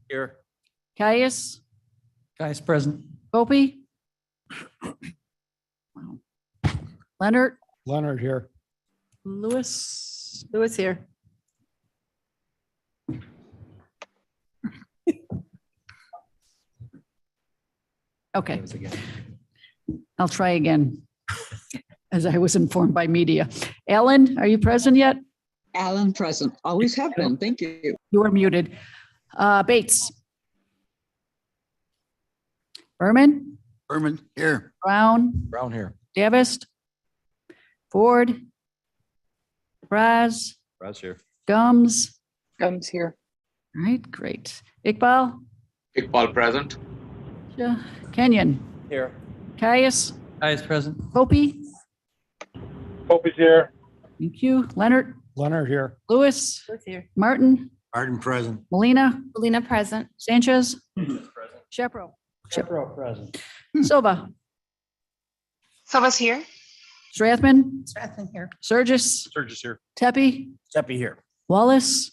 Here. Caius, Guys present. Opie. Wow. Leonard, Leonard here. Lewis. Lewis here. Okay, I'll try again. As I was informed by media. Ellen, are you present yet? Alan present. Always have been. Thank you. You are muted. Bates. Berman, Berman here. Brown, Brown here. Davis, Ford, Raz, Brad's here. Gums. Comes here. All right, great. Iqbal, Iqbal present. Kenyon, Here. Caius, Guys present. Opie. Hope is here. Thank you. Leonard, Leonard here. Lewis, Lewis here. Martin, Martin present. Molina, Melina present. Sanchez, Shepro, Shepro present. Silva, Silva's here. Strathman, Strathman here. Surgis, Sturgis here. Tepe, Steppy here. Wallace,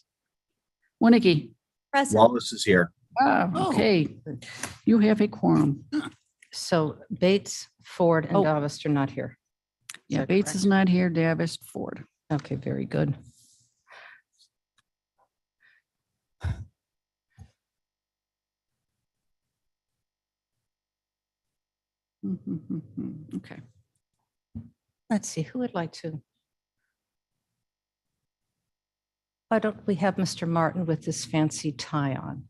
Winnicky. Present. Wallace is here. Okay, you have a quorum. So Bates, Ford, and Oh. Davis are not here. Yeah, that Bates is not here, Davis, Ford. Okay, very good. Okay. Let's see, who would like to? Why don't we have Mr. Martin with his fancy tie on?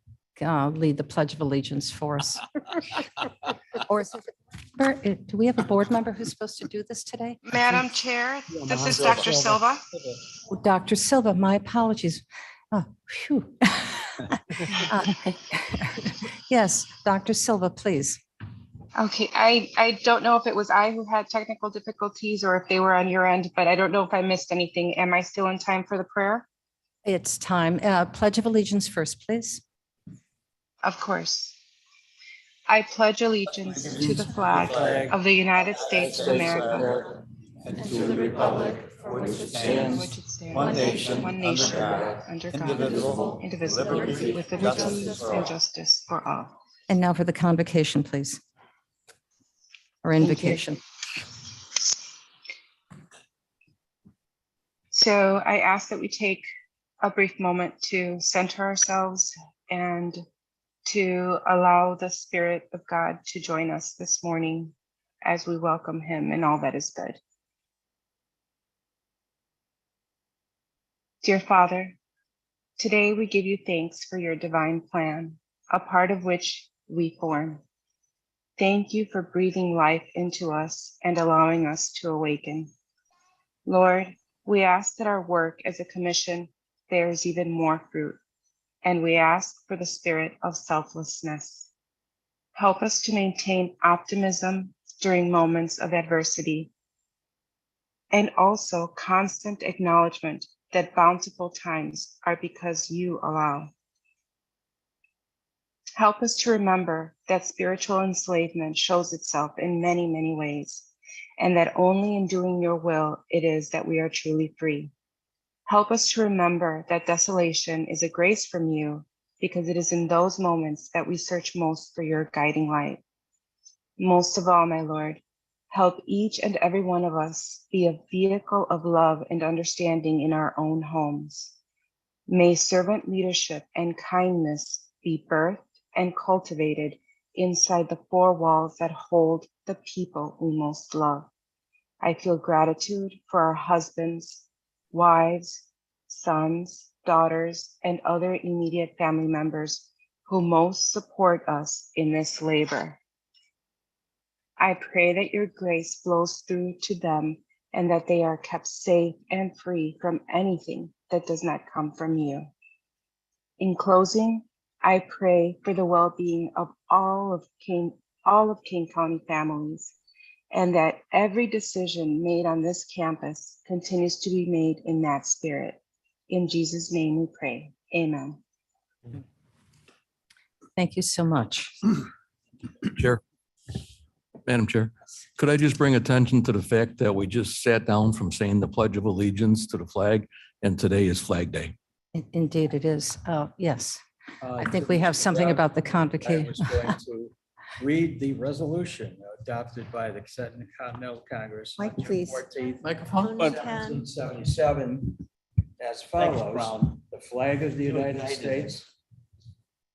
Lead the Pledge of Allegiance for us. Or do we have a board member who's supposed to do this today? Madam Chair, this is Dr. Silva. Oh, Dr. Silva, my apologies. Oh, phew. Yes, Dr. Silva, please. Okay, I don't know if it was I who had technical difficulties or if they were on your end, but I don't know if I missed anything. Am I still in time for the prayer? It's time. Pledge of Allegiance first, please. Of course. I pledge allegiance to the flag of the United States of America And to the republic for which it stands, one nation, under God, indivisible, with liberty and justice for all. And now for the convocation, please. Or invocation. So I ask that we take a brief moment to center ourselves and to allow the Spirit of God to join us this morning as we welcome him in all that is good. Dear Father, today we give you thanks for your divine plan, a part of which we form. Thank you for breathing life into us and allowing us to awaken. Lord, we ask that our work as a commission bears even more fruit, and we ask for the spirit of selflessness. Help us to maintain optimism during moments of adversity, and also constant acknowledgement that bountiful times are because you allow. Help us to remember that spiritual enslavement shows itself in many, many ways, and that only in doing your will it is that we are truly free. Help us to remember that desolation is a grace from you, because it is in those moments that we search most for your guiding light. Most of all, my Lord, help each and every one of us be a vehicle of love and understanding in our own homes. May servant leadership and kindness be birthed and cultivated inside the four walls that hold the people we most love. I feel gratitude for our husbands, wives, sons, daughters, and other immediate family members who most support us in this labor. I pray that your grace flows through to them and that they are kept safe and free from anything that does not come from you. In closing, I pray for the well-being of all of Kane County families, and that every decision made on this campus continues to be made in that spirit. In Jesus' name we pray. Amen. Thank you so much. Chair, Madam Chair, could I just bring attention to the fact that we just sat down from saying the Pledge of Allegiance to the flag, and today is Flag Day. Indeed it is. Yes. I think we have something about the I convocation. was going to read the resolution adopted by the Continental Congress. on Mike, June please. 14th, Microphone? 1777, as follows. The flag of the United States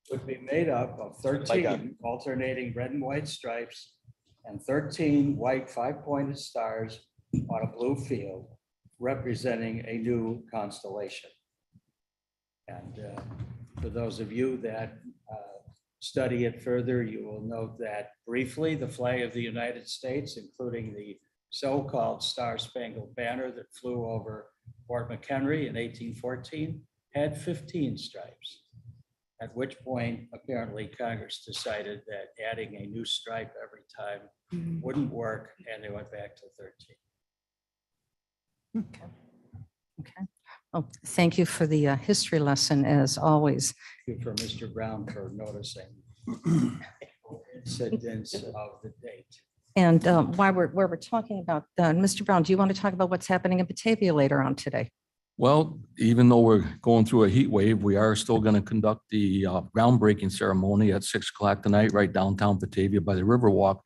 would be made up of 13 alternating red and white stripes and 13 white 5-pointed stars on a blue field, representing a new constellation. And for those of you that study it further, you will note that briefly, the flag of the United States, including the so-called Star-Spangled Banner that flew over Fort McHenry in 1814, had 15 stripes. At which point, apparently, Congress decided that adding a new stripe every time wouldn't work, and they went back to 13. Okay. Oh, thank you for the history lesson, as always. Thank you for Mr. Brown for noticing incidents of the date. And while we're talking about, Mr. Brown, do you want to talk about what's happening in Batavia later on today? Well, even though we're going through a heat wave, we are still going to conduct the groundbreaking ceremony at 6 o'clock tonight, right downtown Batavia by the Riverwalk,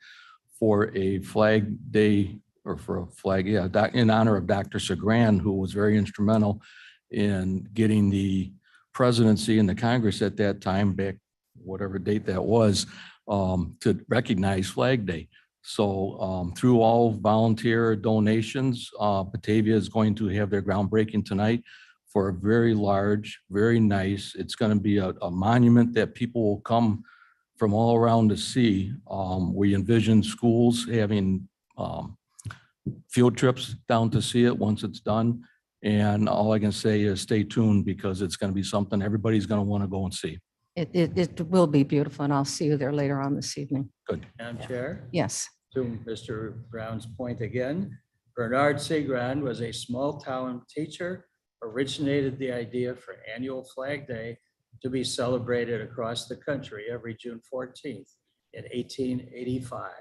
for a flag day, or for a flag, in honor of Dr. Segran, who was very instrumental in getting the presidency and the Congress at that time, back whatever date that was, to recognize Flag Day. So through all volunteer donations, Batavia is going to have their groundbreaking tonight for a very large, very nice, it's going to be a monument that people will come from all around to see. We envision schools having field trips down to see it once it's done. And all I can say is stay tuned, because it's going to be something everybody's going to want to go and see. It will be beautiful, and I'll see you there later on this evening. Good. Madam Chair, Yes. to Mr. Brown's point again, Bernard Segran was a small-town teacher, originated the idea for annual Flag Day to be celebrated across the country every June 14th in 1885.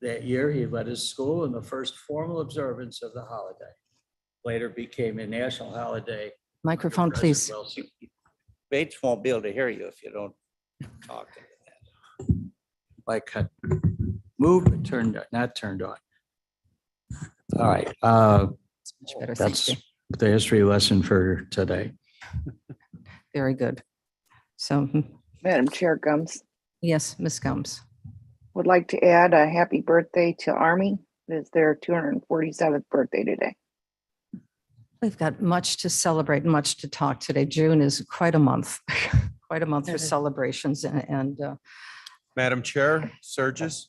That year, he led his school in the first formal observance of the holiday. Later became a national holiday. Microphone, under please. President Wilson. Bates won't be able to hear you if you don't talk. Like moved, but turned, not turned on. All right, It's much better. Thank that's you. the history lesson for today. Very good. So, Madam Chair Gums, yes, Ms. Gums. would like to add a happy birthday to Army. It's their 247th birthday today. We've got much to celebrate, much to talk today. June is quite a month, quite a month for celebrations and Madam Chair, Surges,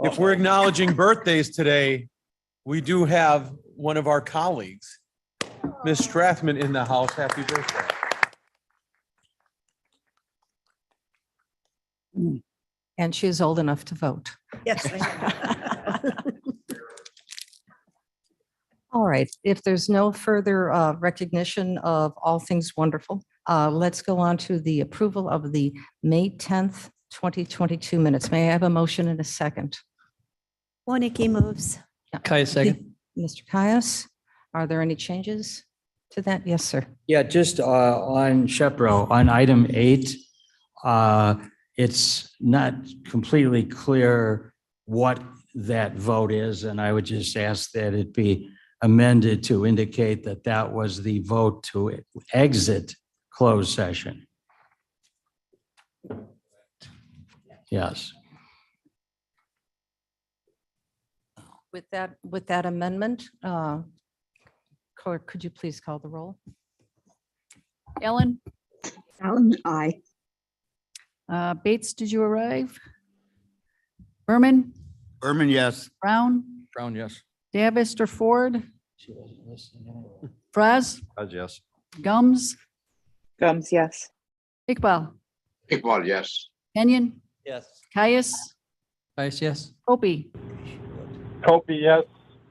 if we're acknowledging birthdays today, we do have one of our colleagues, Ms. Strathman, in the house. Happy birthday. and she is old enough to vote. Yes. All right, if there's no further recognition of all things wonderful, let's go on to the approval of the May 10th, 2022 minutes. May I have a motion in a second? Warnicki moves. Kaya second. Mr. Caius, are there any changes to that? Yes, sir. Yeah, just on Shepro, on item 8, it's not completely clear what that vote is, and I would just ask that it be amended to indicate that that was the vote to exit closed session. Yes. With that amendment, Clerk, could you please call the roll? Ellen, Allen, aye. Bates, did you arrive? Berman, Berman, yes. Brown, Brown, yes. Davis or Ford, She wasn't listening. Fraz, Yes. Gums, Gums, yes. Iqbal, Iqbal, yes. Kenyon, Yes. Caius, Vice, yes. Opie, Copy, yes.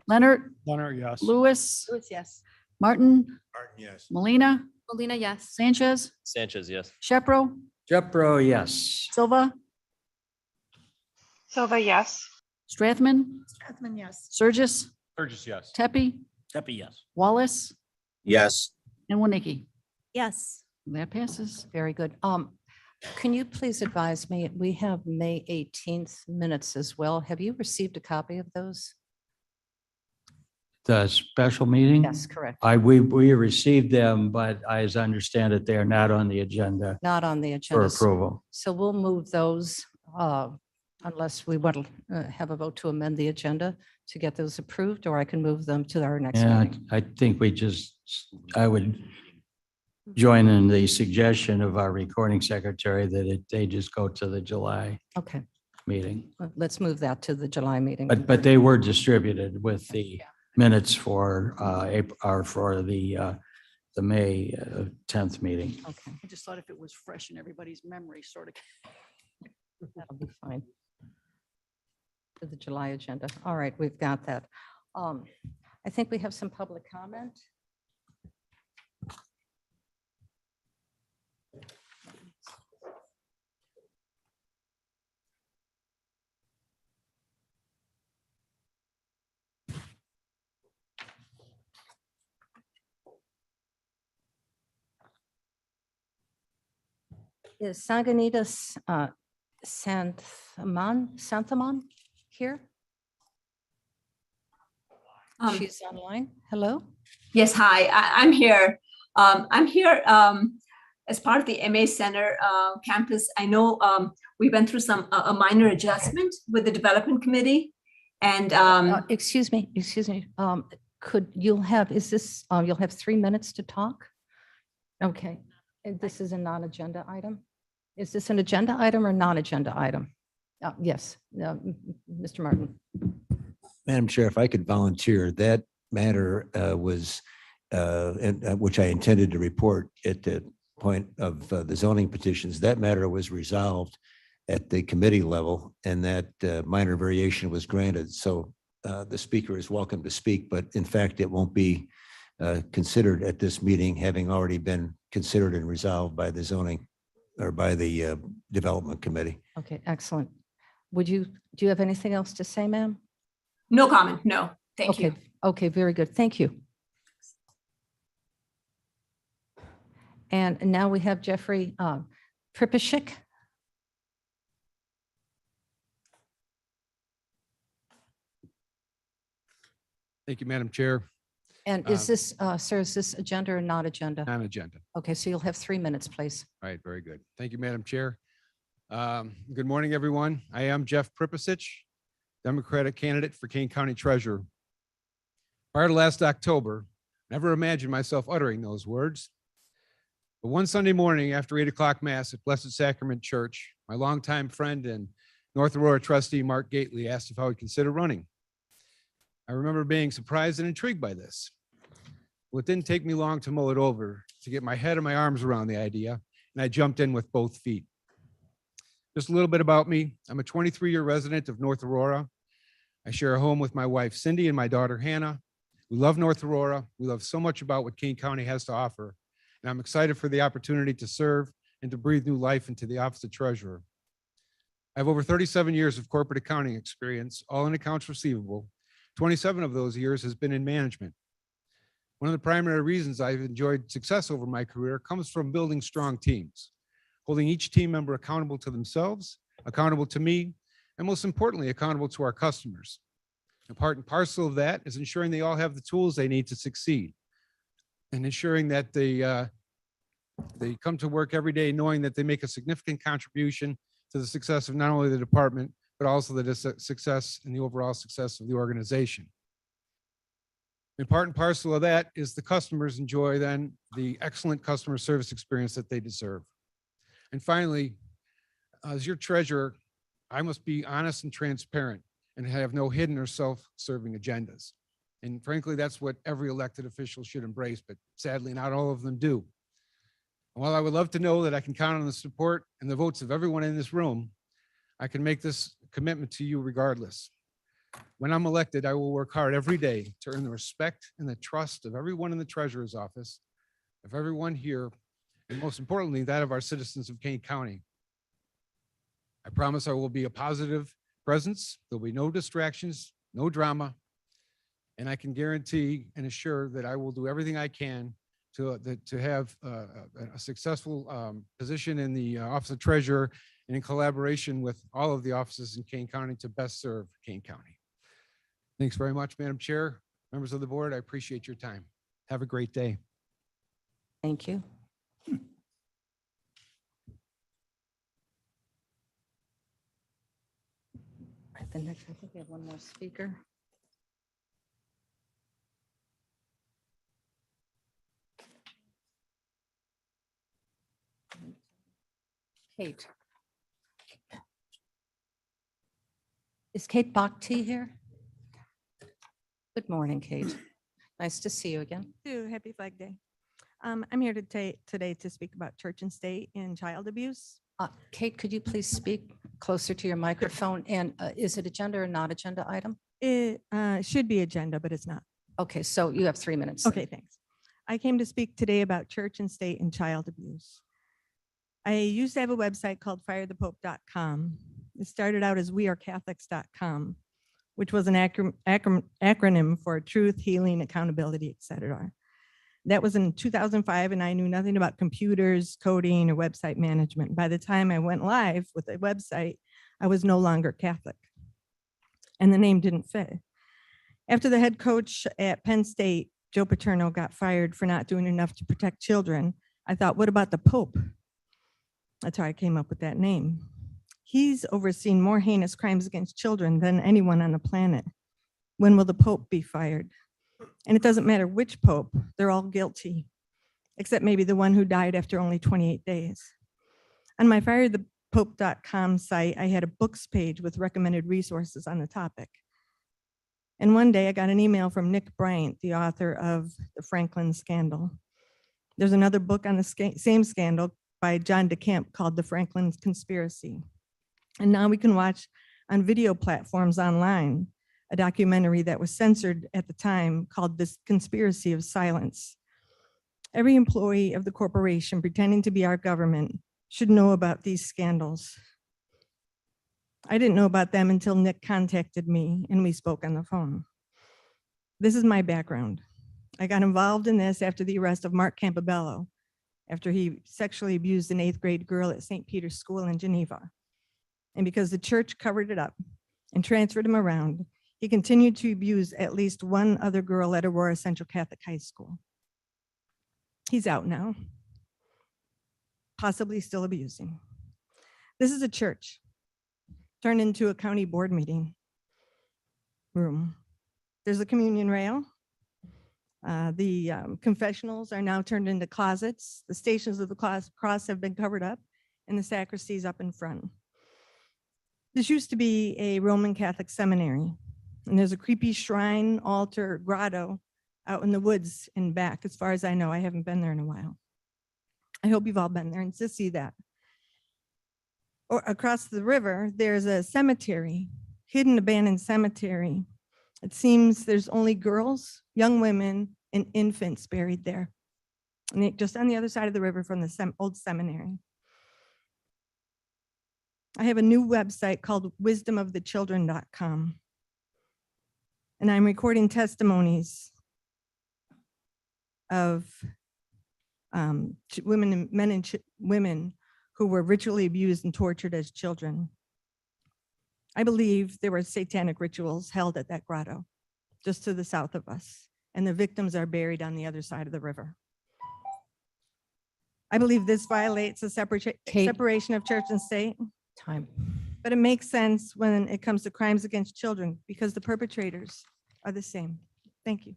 Leonard, Leonard, yes. Lewis, Lewis, yes. Martin, Martin, yes. Molina, Molina, yes. Sanchez, Sanchez, yes. Shepro, Jepro, yes. Silva, Silva, yes. Strathman, Strathman, yes. Surges, Burgess, yes. Tepe, Tepe, yes. Wallace, Yes. and Winnicki. Yes. That passes. Very good. Can you please advise me, we have May 18th minutes as well. Have you received a copy of those? The special meeting? Yes, correct. We received them, but as I understand it, they are not on the agenda Not on the for agenda. approval. So we'll move those unless we want to have a vote to amend the agenda to get those approved, or I can move them to our next Yeah, meeting. I think I would join in the suggestion of our recording secretary that they just go to the July Okay, meeting. let's move that to the July meeting. But they were distributed with the minutes for April, or for the May 10th meeting. Okay, I just thought if it was fresh in everybody's memory, sort of. that'll be fine. To the July agenda. All right, we've got that. I think we have some public comment. Is Sagunitas Santhaman here? She's online. Hello? Yes, hi, I'm here. I'm here as part of the MA Center campus. I know we went through a minor adjustment with the development committee. And Excuse me. You'll have 3 minutes to talk? Okay, and this is a non-agenda item? Is this an agenda item or non-agenda item? Yes, Mr. Martin. Madam Chair, if I could volunteer, that matter was, which I intended to report at the point of the zoning petitions, that matter was resolved at the committee level, and that minor variation was granted. So the speaker is welcome to speak, but in fact, it won't be considered at this meeting, having already been considered and resolved by the zoning or by the development committee. Okay, excellent. Do you have anything else to say, ma'am? no comment, no, thank you. Okay, very good. Thank you. And now we have Jeffrey Pripashik. Thank you, Madam Chair. And is this, sir, is this agenda or not agenda? Non-agenda. Okay, so you'll have 3 minutes, please. All right, very good. Thank you, Madam Chair. Good morning, everyone. I am Jeff Pripasich, Democratic candidate for Kane County Treasurer. Prior to last October, never imagined myself uttering those words. But one Sunday morning after 8 o'clock Mass at Blessed Sacrament Church, my longtime friend and North Aurora trustee, Mark Gately, asked if I would consider running. I remember being surprised and intrigued by this. Well, it didn't take me long to mull it over, to get my head and my arms around the idea, and I jumped in with both feet. Just a little bit about me. I'm a 23-year resident of North Aurora. I share a home with my wife, Cindy, and my daughter, Hannah. We love North Aurora. We love so much about what Kane County has to offer, and I'm excited for the opportunity to serve and to breathe new life into the office of treasurer. I have over 37 years of corporate accounting experience, all in accounts receivable. 27 of those years has been in management. One of the primary reasons I've enjoyed success over my career comes from building strong teams, holding each team member accountable to themselves, accountable to me, and most importantly, accountable to our customers. A part and parcel of that is ensuring they all have the tools they need to succeed, and ensuring that they come to work every day knowing that they make a significant contribution to the success of not only the department, but also the success and the overall success of the organization. And part and parcel of that is the customers enjoy then the excellent customer service experience that they deserve. And finally, as your treasurer, I must be honest and transparent and have no hidden or self-serving agendas. And frankly, that's what every elected official should embrace, but sadly, not all of them do. And while I would love to know that I can count on the support and the votes of everyone in this room, I can make this commitment to you regardless. When I'm elected, I will work hard every day to earn the respect and the trust of everyone in the treasurer's office, of everyone here, and most importantly, that of our citizens of Kane County. I promise I will be a positive presence. There'll be no distractions, no drama, and I can guarantee and assure that I will do everything I can to have a successful position in the Office of Treasurer and in collaboration with all of the offices in Kane County to best serve Kane County. Thanks very much, Madam Chair, members of the board. I appreciate your time. Have a great day. Thank you. Right, the next, I think we have one more speaker. Kate. Is Kate Bhakti here? Good morning, Kate. Nice to see you again. Happy Flag Day. I'm here today to speak about church and state and child abuse. Kate, could you please speak closer to your microphone? And is it agenda or not agenda item? It should be agenda, but it's not. Okay, so you have 3 minutes. Okay, thanks. I came to speak today about church and state and child abuse. I used to have a website called firethepope.com. It started out as wearecatholics.com, which was an acronym for truth, healing, accountability, etc. That was in 2005, and I knew nothing about computers, coding, or website management. By the time I went live with the website, I was no longer Catholic, and the name didn't fit. After the head coach at Penn State, Joe Paterno, got fired for not doing enough to protect children, I thought, what about the Pope? That's how I came up with that name. He's overseen more heinous crimes against children than anyone on the planet. When will the Pope be fired? And it doesn't matter which Pope, they're all guilty, except maybe the one who died after only 28 days. On my firethepope.com site, I had a books page with recommended resources on the topic. And one day I got an email from Nick Bryant, the author of The Franklin Scandal. There's another book on the same scandal by John DeCamp called The Franklin Conspiracy. And now we can watch on video platforms online a documentary that was censored at the time called This Conspiracy of Silence. Every employee of the corporation pretending to be our government should know about these scandals. I didn't know about them until Nick contacted me and we spoke on the phone. This is my background. I got involved in this after the arrest of Mark Campobello, after he sexually abused an 8th grade girl at St. Peter's School in Geneva. And because the church covered it up and transferred him around, he continued to abuse at least one other girl at Aurora Central Catholic High School. He's out now, possibly still abusing. This is a church turned into a county board meeting room. There's a communion rail. The confessionals are now turned into closets. The stations of the cross have been covered up, and the sacristy is up in front. This used to be a Roman Catholic seminary, and there's a creepy shrine, altar, grotto out in the woods in back. As far as I know, I haven't been there in a while. I hope you've all been there and to see that. Or across the river, there's a cemetery, hidden abandoned cemetery. It seems there's only girls, young women, and infants buried there. And just on the other side of the river from the old seminary. I have a new website called wisdomofthechildren.com. And I'm recording testimonies of women and men and women who were ritually abused and tortured as children. I believe there were satanic rituals held at that grotto, just to the south of us, and the victims are buried on the other side of the river. I believe this violates the separation of church and state. Time. But it makes sense when it comes to crimes against children because the perpetrators are the same. Thank you.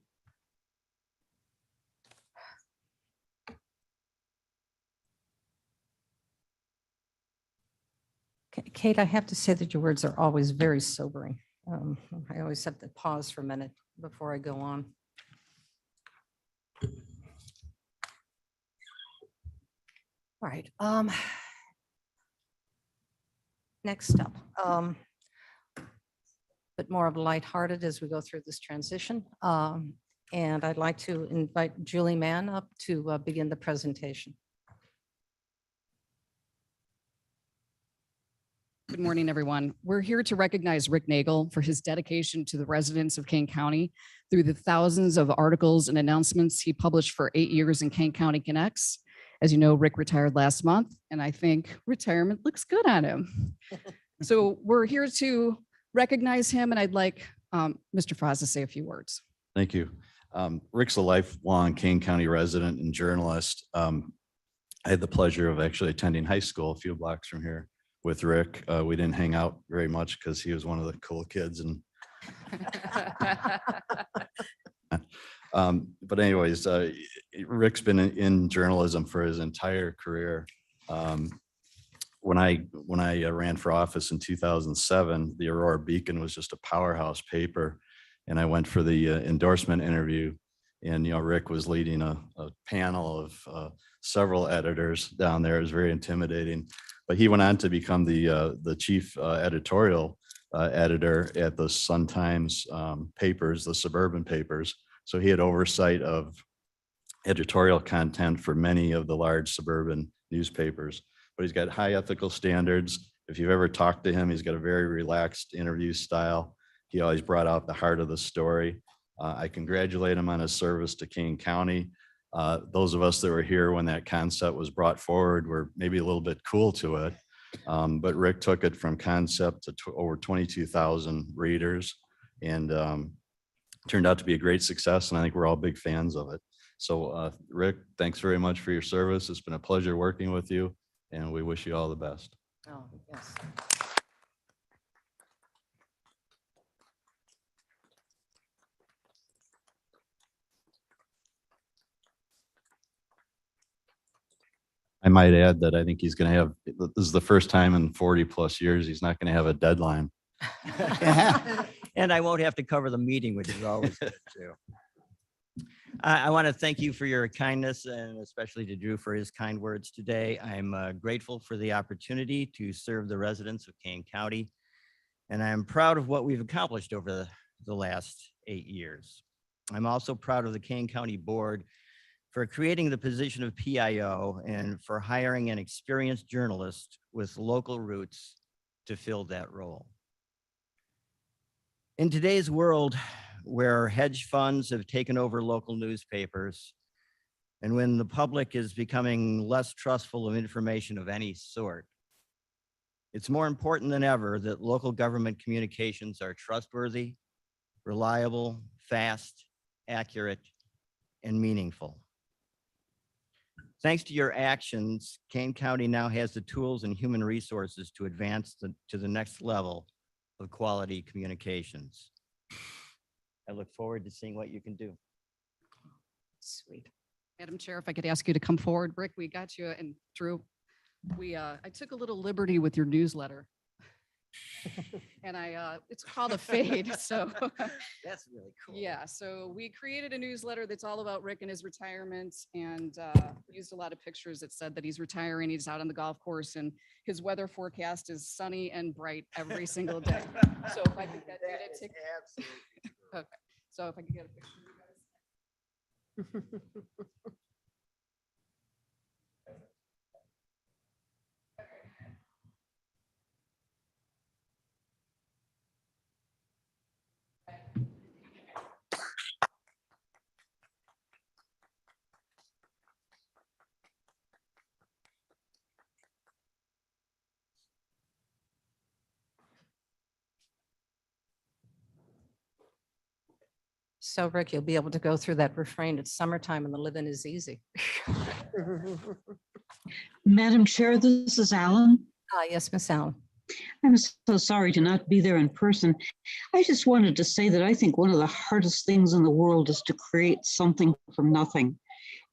Kate, I have to say that your words are always very sobering. I always have to pause for a minute before I go on. All right. Next up, but more of lighthearted as we go through this transition. And I'd like to invite Julie Mann up to begin the presentation. Good morning, everyone. We're here to recognize Rick Nagel for his dedication to the residents of Kane County through the thousands of articles and announcements he published for 8 years in Kane County Connects. As you know, Rick retired last month, and I think retirement looks good on him. So we're here to recognize him, and I'd like Mr. Frost to say a few words. Thank you. Rick's a lifelong Kane County resident and journalist. I had the pleasure of actually attending high school a few blocks from here with Rick. We didn't hang out very much because he was one of the cool kids. And but anyways, Rick's been in journalism for his entire career. When I ran for office in 2007, the Aurora Beacon was just a powerhouse paper, and I went for the endorsement interview. And Rick was leading a panel of several editors down there. It was very intimidating. But he went on to become the chief editorial editor at the Sun-Times papers, the suburban papers. So he had oversight of editorial content for many of the large suburban newspapers. But he's got high ethical standards. If you've ever talked to him, he's got a very relaxed interview style. He always brought out the heart of the story. I congratulate him on his service to Kane County. Those of us that were here when that concept was brought forward were maybe a little bit cool to it. But Rick took it from concept to over 22,000 readers, and turned out to be a great success. And I think we're all big fans of it. So Rick, thanks very much for your service. It's been a pleasure working with you, and we wish you all the best. Oh, yes. I might add that I think he's going to have, this is the first time in 40 plus years, he's not going to have a deadline. And I won't have to cover the meeting, which is always good too. I want to thank you for your kindness, and especially to Drew for his kind words today. I'm grateful for the opportunity to serve the residents of Kane County, and I'm proud of what we've accomplished over the last 8 years. I'm also proud of the Kane County Board for creating the position of PIO and for hiring an experienced journalist with local roots to fill that role. In today's world, where hedge funds have taken over local newspapers, and when the public is becoming less trustful of information of any sort, it's more important than ever that local government communications are trustworthy, reliable, fast, accurate, and meaningful. Thanks to your actions, Kane County now has the tools and human resources to advance to the next level of quality communications. I look forward to seeing what you can do. Sweet. Madam Chair, if I could ask you to come forward. Rick, we got you, and Drew, I took a little liberty with your newsletter. And it's called a fade. So That's really cool. yeah, so we created a newsletter that's all about Rick and his retirement, and used a lot of pictures that said that he's retiring. He's out on the golf course, and his weather forecast is sunny and bright every single day. So if I could get you to take, okay. So if I could get a picture of you guys. So Rick, you'll be able to go through that refrain. It's summertime and the living is easy. Madam Chair, this is Alan. Yes, Miss Allen. I'm so sorry to not be there in person. I just wanted to say that I think one of the hardest things in the world is to create something from nothing.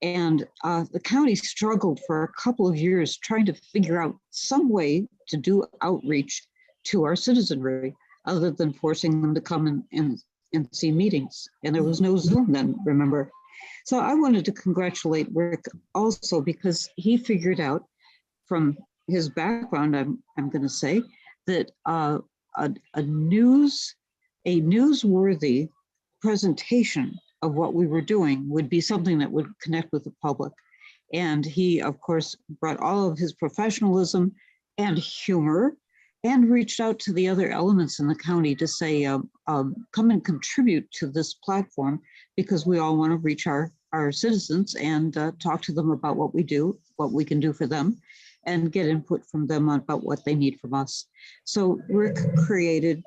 And the county struggled for a couple of years trying to figure out some way to do outreach to our citizenry other than forcing them to come and see meetings. And there was no Zoom then, remember? So I wanted to congratulate Rick also, because he figured out from his background, I'm going to say, that a newsworthy presentation of what we were doing would be something that would connect with the public. And he, of course, brought all of his professionalism and humor and reached out to the other elements in the county to say, come and contribute to this platform, because we all want to reach our citizens and talk to them about what we do, what we can do for them, and get input from them about what they need from us. So Rick created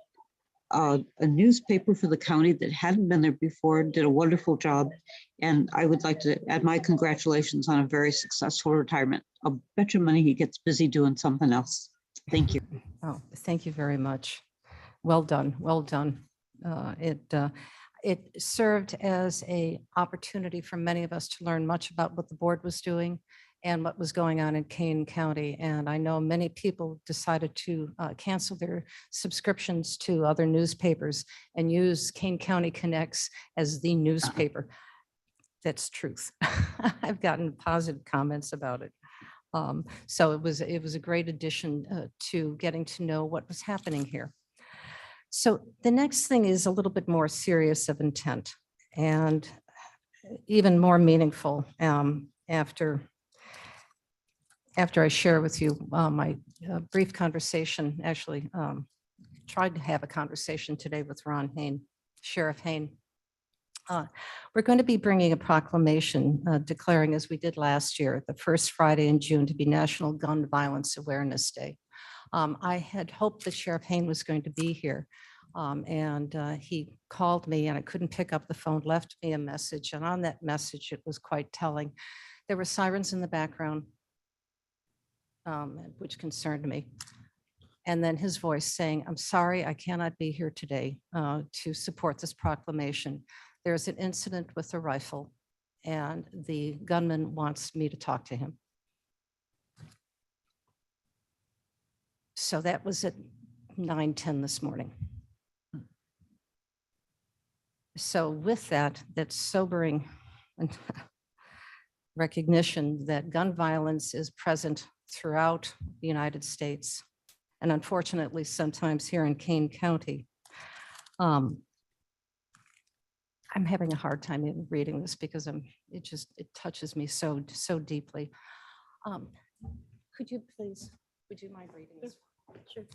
a newspaper for the county that hadn't been there before, did a wonderful job. And I would like to add my congratulations on a very successful retirement. I'll bet you money he gets busy doing something else. Thank you. Oh, thank you very much. Well done, well done. It served as an opportunity for many of us to learn much about what the board was doing and what was going on in Kane County. And I know many people decided to cancel their subscriptions to other newspapers and use Kane County Connects as the newspaper. That's truth. I've gotten positive comments about it. So it was a great addition to getting to know what was happening here. So the next thing is a little bit more serious of intent and even more meaningful after I share with you my brief conversation, actually tried to have a conversation today with Ron Hain, Sheriff Hain. We're going to be bringing a proclamation declaring, as we did last year, the first Friday in June to be National Gun Violence Awareness Day. I had hoped that Sheriff Hain was going to be here, and he called me and I couldn't pick up the phone, left me a message, and on that message, it was quite telling. There were sirens in the background, which concerned me. And then his voice saying, "I'm sorry, I cannot be here today to support this proclamation. There's an incident with a rifle and the gunman wants me to talk to him." So that was at 9:10 this morning. So with that sobering recognition that gun violence is present throughout the United States, and unfortunately sometimes here in Kane County. I'm having a hard time even reading this because it touches me so deeply. Would you mind reading this? Sure.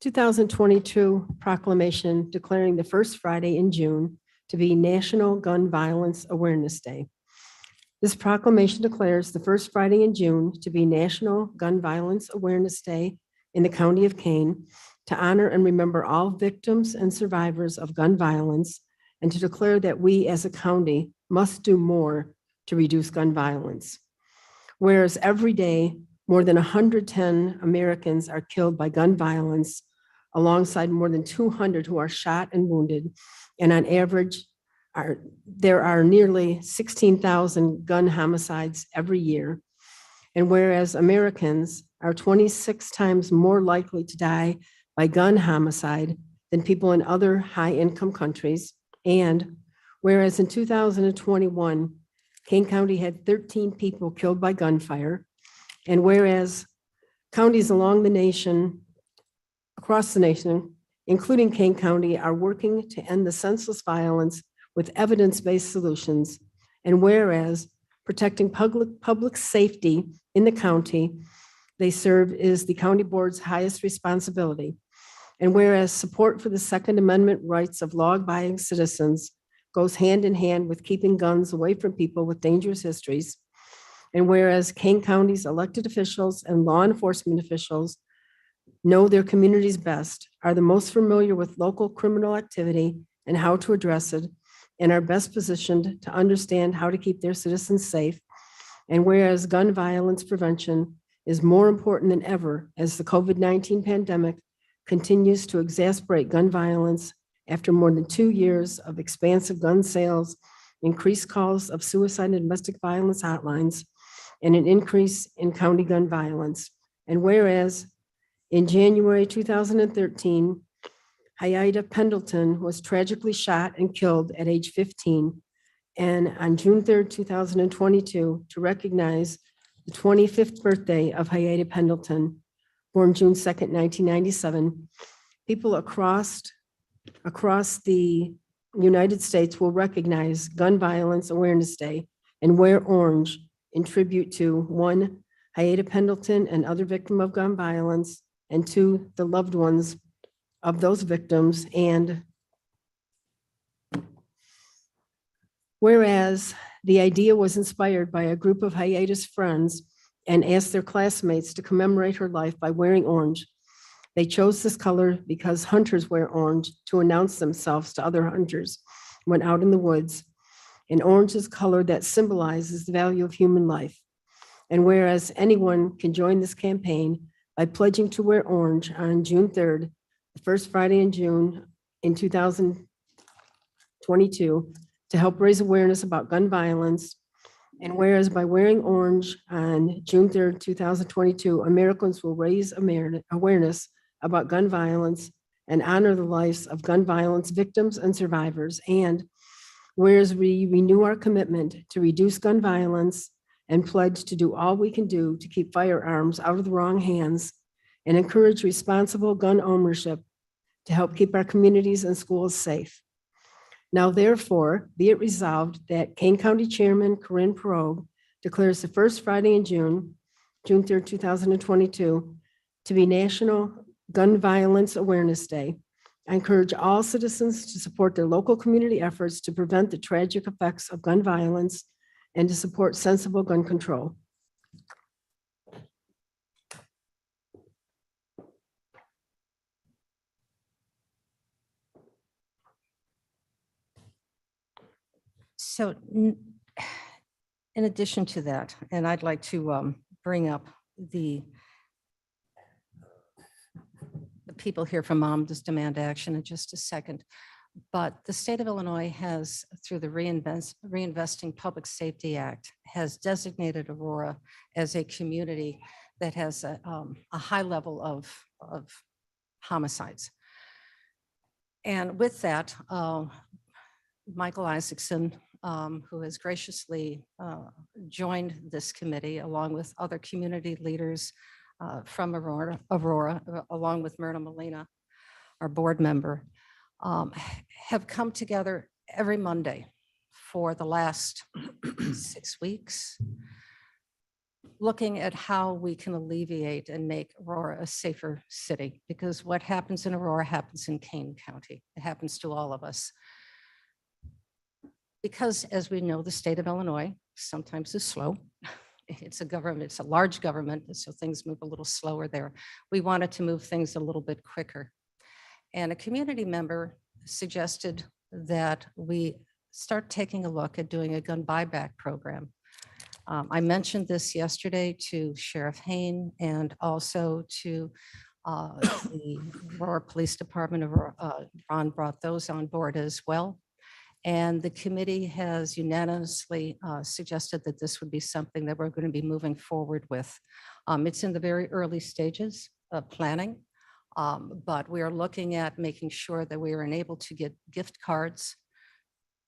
2022 proclamation declaring the first Friday in June to be National Gun Violence Awareness Day. This proclamation declares the first Friday in June to be National Gun Violence Awareness Day in the County of Kane, to honor and remember all victims and survivors of gun violence, and to declare that we as a county must do more to reduce gun violence. Whereas every day, more than 110 Americans are killed by gun violence, alongside more than 200 who are shot and wounded, and on average, there are nearly 16,000 gun homicides every year. And whereas Americans are 26 times more likely to die by gun homicide than people in other high-income countries, and whereas in 2021, Kane County had 13 people killed by gunfire, and whereas counties along the nation, across the nation, including Kane County, are working to end the senseless violence with evidence-based solutions, and whereas protecting public safety in the county they serve is the county board's highest responsibility, and whereas support for the Second Amendment rights of law-abiding citizens goes hand in hand with keeping guns away from people with dangerous histories, and whereas Kane County's elected officials and law enforcement officials know their communities best, are the most familiar with local criminal activity and how to address it, and are best positioned to understand how to keep their citizens safe. And whereas gun violence prevention is more important than ever as the COVID-19 pandemic continues to exacerbate gun violence after more than 2 years of expansive gun sales, increased calls of suicide and domestic violence hotlines, and an increase in county gun violence. And whereas in January 2013, Haida Pendleton was tragically shot and killed at age 15. And on June 3rd, 2022, to recognize the 25th birthday of Haida Pendleton, born June 2nd, 1997, people across the United States will recognize Gun Violence Awareness Day and wear orange in tribute to 1, Hayata Pendleton and other victims of gun violence, and 2, the loved ones of those victims. And whereas the idea was inspired by a group of Hayata's friends and asked their classmates to commemorate her life by wearing orange. They chose this color because hunters wear orange to announce themselves to other hunters when out in the woods. And orange is color that symbolizes the value of human life. And whereas anyone can join this campaign by pledging to wear orange on June 3rd, the first Friday in June in 2022, to help raise awareness about gun violence. And whereas by wearing orange on June 3rd, 2022, Americans will raise awareness about gun violence and honor the lives of gun violence victims and survivors. And whereas we renew our commitment to reduce gun violence and pledge to do all we can do to keep firearms out of the wrong hands and encourage responsible gun ownership to help keep our communities and schools safe. Now, therefore, be it resolved that Kane County Chairman Corinne Perogue declares the first Friday in June, June 3rd, 2022, to be National Gun Violence Awareness Day. I encourage all citizens to support their local community efforts to prevent the tragic effects of gun violence and to support sensible gun control. So in addition to that, and I'd like to bring up the people here from Moms Demand Action in just a second. But the state of Illinois has, through the Reinvesting Public Safety Act, has designated Aurora as a community that has a high level of homicides. And with that, Michael Isaacson, who has graciously joined this committee along with other community leaders from Aurora, along with Myrna Molina, our board member, have come together every Monday for the last 6 weeks, looking at how we can alleviate and make Aurora a safer city, because what happens in Aurora happens in Kane County. It happens to all of us. Because, as we know, the state of Illinois sometimes is slow. It's a government, it's a large government, so things move a little slower there. We wanted to move things a little bit quicker. And a community member suggested that we start taking a look at doing a gun buyback program. I mentioned this yesterday to Sheriff Hayne and also to the Aurora Police Department. Ron brought those on board as well. And the committee has unanimously suggested that this would be something that we're going to be moving forward with. It's in the very early stages of planning, but we are looking at making sure that we are able to get gift cards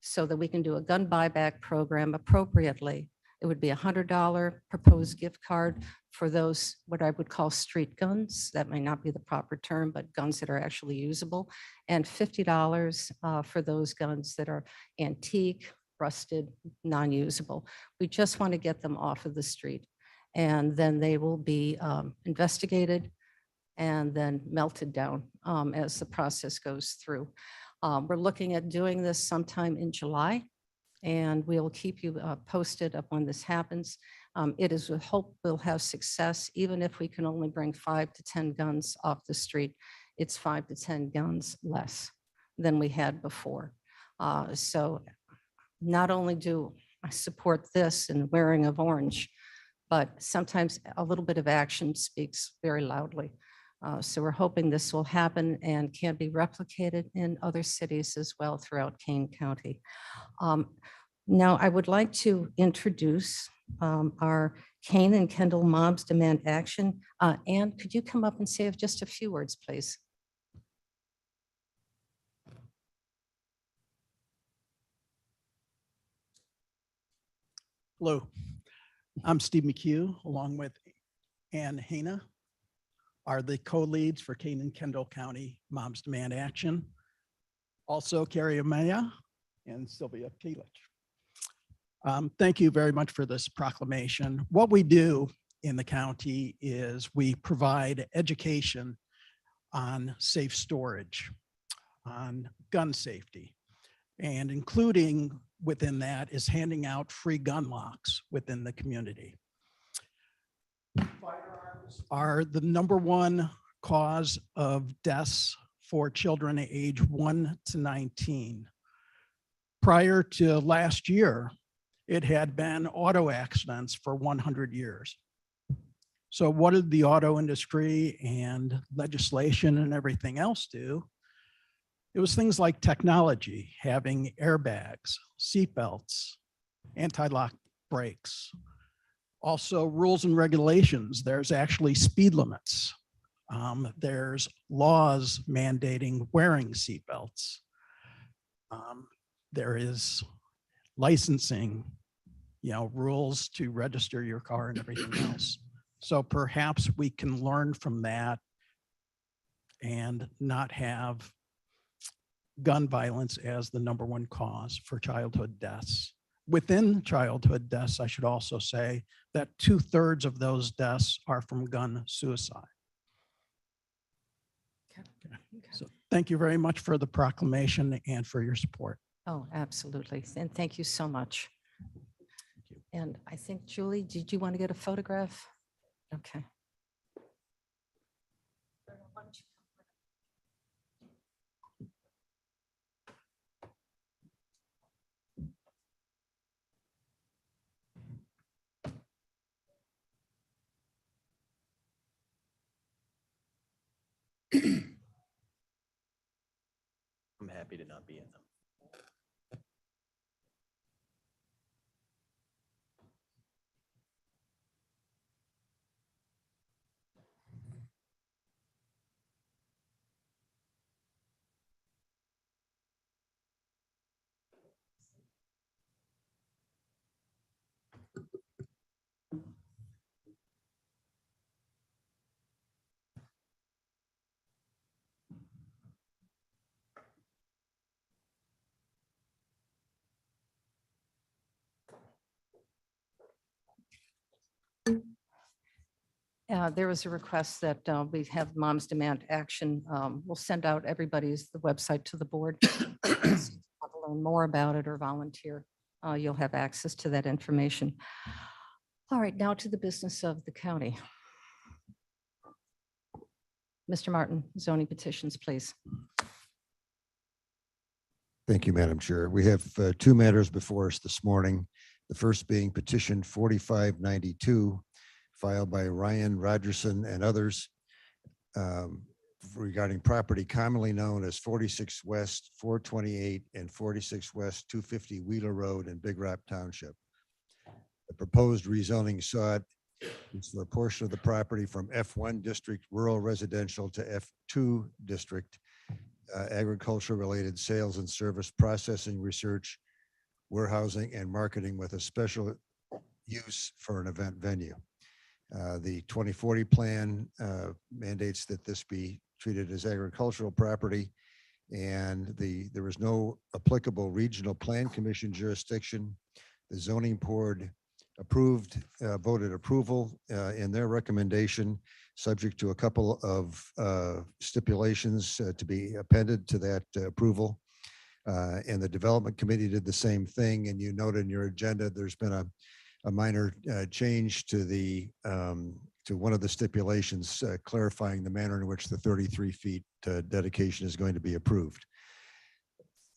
so that we can do a gun buyback program appropriately. It would be a $100 proposed gift card for those, what I would call street guns. That may not be the proper term, but guns that are actually usable, and $50 for those guns that are antique, rusted, non-usable. We just want to get them off of the street, and then they will be investigated and then melted down as the process goes through. We're looking at doing this sometime in July, and we'll keep you posted up when this happens. It is with hope we'll have success, even if we can only bring 5 to 10 guns off the street. It's 5 to 10 guns less than we had before. So not only do I support this and wearing of orange, but sometimes a little bit of action speaks very loudly. So we're hoping this will happen and can be replicated in other cities as well throughout Kane County. Now, I would like to introduce our Kane and Kendall Moms Demand Action. Ann, could you come up and say just a few words, please? Hello, I'm Steve McHugh, along with Ann Hana, are the co-leads for Kane and Kendall County Moms Demand Action. Also Carrie Amaya and Sylvia Keelich. Thank you very much for this proclamation. What we do in the county is we provide education on safe storage, on gun safety, and including within that is handing out free gun locks within the community. Firearms are the #1 cause of deaths for children age 1 to 19. Prior to last year, it had been auto accidents for 100 years. So what did the auto industry and legislation and everything else do? It was things like technology, having airbags, seatbelts, anti-lock brakes. Also rules and regulations. There's actually speed limits. There's laws mandating wearing seatbelts. There is licensing, rules to register your car and everything else. So perhaps we can learn from that and not have gun violence as the #1 cause for childhood deaths. Within childhood deaths, I should also say that 2/3 of those deaths are from gun suicide. So thank you very much for the proclamation and for your support. Oh, absolutely. And thank you so much. And I think, Julie, did you want to get a photograph? Okay. I'm happy to not be in them. There was a request that we have Moms Demand Action. We'll send out everybody's the website to the board. If you want to learn more about it or volunteer, you'll have access to that information. All right, now to the business of the county. Mr. Martin, zoning petitions, please. Thank you, Madam Chair. We have 2 matters before us this morning. The first being petition 4592, filed by Ryan Rogerson and others regarding property commonly known as 46 West 428 and 46 West 250 Wheeler Road in Big Rock Township. The proposed rezoning sought is for a portion of the property from F1 district rural residential to F2 district agriculture related sales and service processing, research, warehousing, and marketing with a special use for an event venue. The 2040 plan mandates that this be treated as agricultural property, and there is no applicable regional plan commission jurisdiction. The zoning board voted approval in their recommendation, subject to a couple of stipulations to be appended to that approval. And the development committee did the same thing. And you note in your agenda, there's been a minor change to to one of the stipulations, clarifying the manner in which the 33 feet dedication is going to be approved.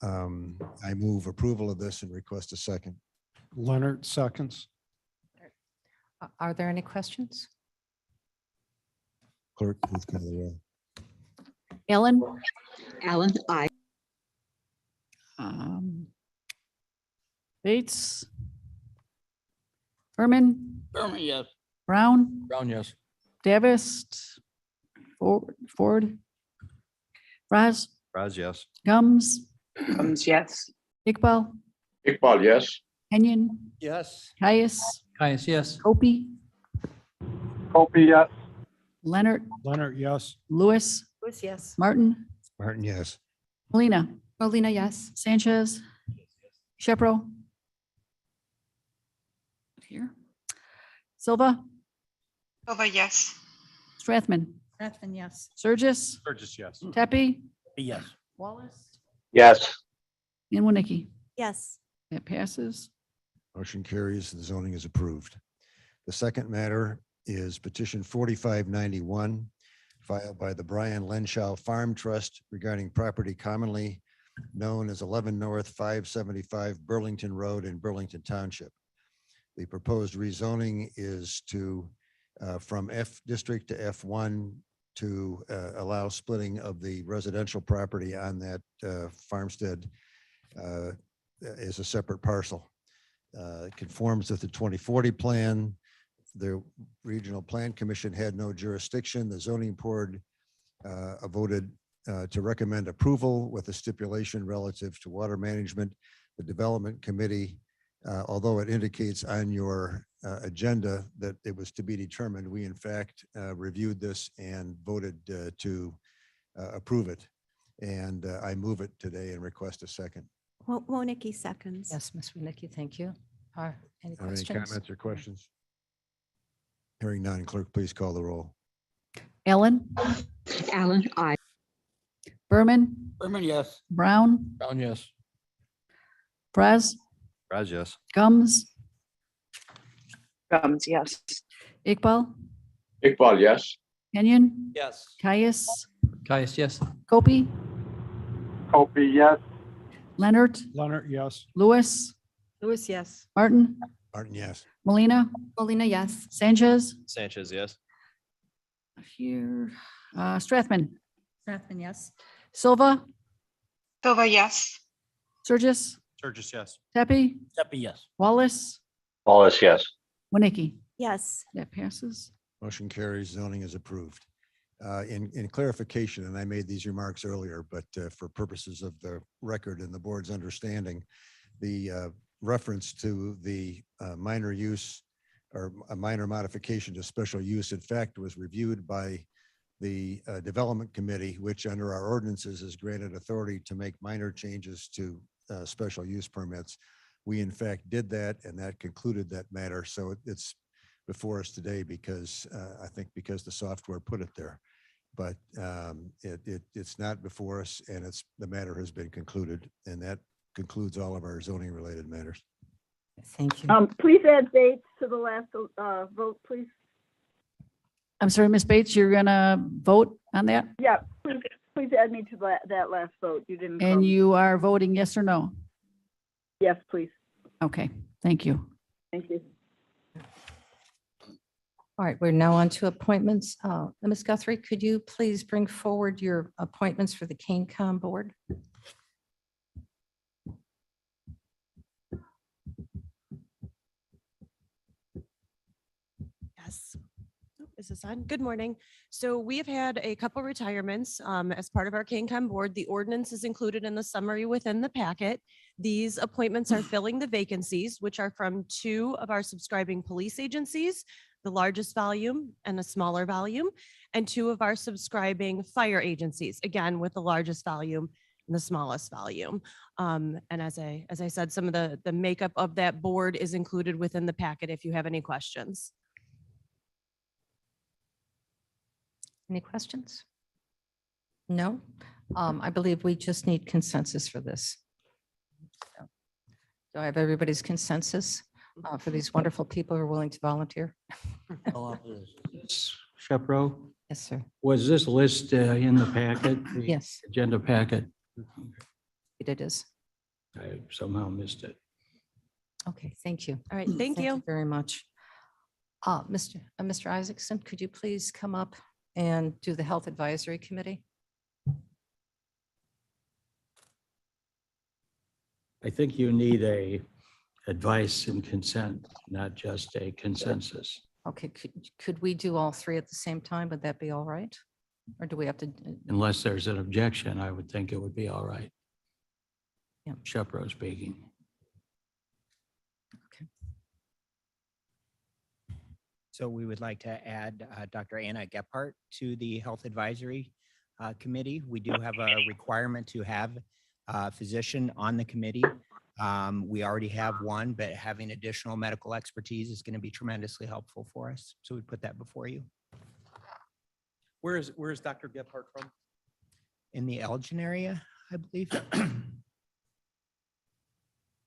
I move approval of this and request a second. Leonard seconds. Are there any questions? Clerk, please call the roll. Ellen? Alan, aye. Bates? Berman? Berman, yes. Brown? Brown, yes. Davis? Ford? Raz? Raz, yes. Gums? Yes. Iqbal? Iqbal, yes. Kenyon? Yes. Caius? Caius, yes. Opie? Copy, yes. Leonard? Leonard, yes. Lewis? Lewis, yes. Martin? Martin, yes. Melina? Molina, yes. Sanchez, Shepro. Here. Silva, Silva, yes. Strathman, Rathman, yes. Surges, Burgess, yes. Tepe, Yes. Wallace, Yes. and Winnicki. Yes. That passes. Motion carries. The zoning is approved. The second matter is petition 4591 filed by the Brian Lenshaw Farm Trust regarding property commonly known as 11 North 575 Burlington Road in Burlington Township. The proposed rezoning is to from F district to F1 to allow splitting of the residential property on that farmstead as a separate parcel. It conforms with the 2040 plan. The Regional Plan Commission had no jurisdiction. The zoning board voted to recommend approval with a stipulation relative to water management. The Development Committee, although it indicates on your agenda that it was to be determined, we in fact reviewed this and voted to approve it. And I move it today and request a second. Winnicki seconds. Yes, Ms. Winnicki, thank you. Any Are there any questions? comments or questions? Hearing none, clerk, please call the roll. Allen, Allen, aye. Berman, Berman, yes. Brown, Brown, yes. Praz, Raz, yes. Gums, Gums, yes. Iqbal, Iqbal, yes. Kenyon, Yes. Caius, Caius, yes. Kopi, Kopi, yes. Leonard, Leonard, yes. Lewis, Lewis, yes. Martin, Martin, yes. Molina, Molina, yes. Sanchez, Sanchez, yes. here, Strathman, Rathman, yes. Silva, Silva, yes. Surges, Burgess, yes. Tepe, Tepe, yes. Wallace, Wallace, yes. Winnicki. Yes. That passes. Motion carries. Zoning is approved. In clarification, and I made these remarks earlier, but for purposes of the record and the board's understanding, the reference to the minor use or a minor modification to special use, in fact, was reviewed by the Development Committee, which under our ordinances is granted authority to make minor changes to special use permits. We in fact did that, and that concluded that matter. So it's before us today because I think because the software put it there. But it's not before us, and the matter has been concluded, and that concludes all of our zoning related matters. Thank you. Please add dates to the last vote, please. I'm sorry, Ms. Bates, you're gonna vote on that? Yeah, please add me to that last vote. You didn't. And you are voting yes or no? Yes, please. Okay, thank you. Thank you. All right, we're now on to appointments. Ms. Guthrie, could you please bring forward your appointments for the Canecon board? Yes. Is this on? Good morning. So we have had a couple retirements as part of our Canecon board. The ordinance is included in the summary within the packet. These appointments are filling the vacancies, which are from two of our subscribing police agencies, the largest volume and a smaller volume, and two of our subscribing fire agencies, again, with the largest volume and the smallest volume. And as I said, some of the makeup of that board is included within the packet if you have any questions. Any questions? No? I believe we just need consensus for this. So, do I have everybody's consensus for these wonderful people who are willing to volunteer? Shepro, Yes, sir. was this list in the packet? The Yes. Agenda packet? It is. I somehow missed it. Okay, thank you. All right, thank you. Very much. Mr. Isaacson, could you please come up and do the Health Advisory Committee? I think you need a advice and consent, not just a consensus. Okay, could we do all three at the same time? Would that be all right? Or do we have to? Unless there's an objection, I would think it would be all right. Yeah. Shepro speaking. So we would like to add Dr. Anna Gephart to the Health Advisory Committee. We do have a requirement to have physician on the committee. We already have one, but having additional medical expertise is going to be tremendously helpful for us. So we put that before you. Where is Dr. Gephart from? In the Elgin area, I believe.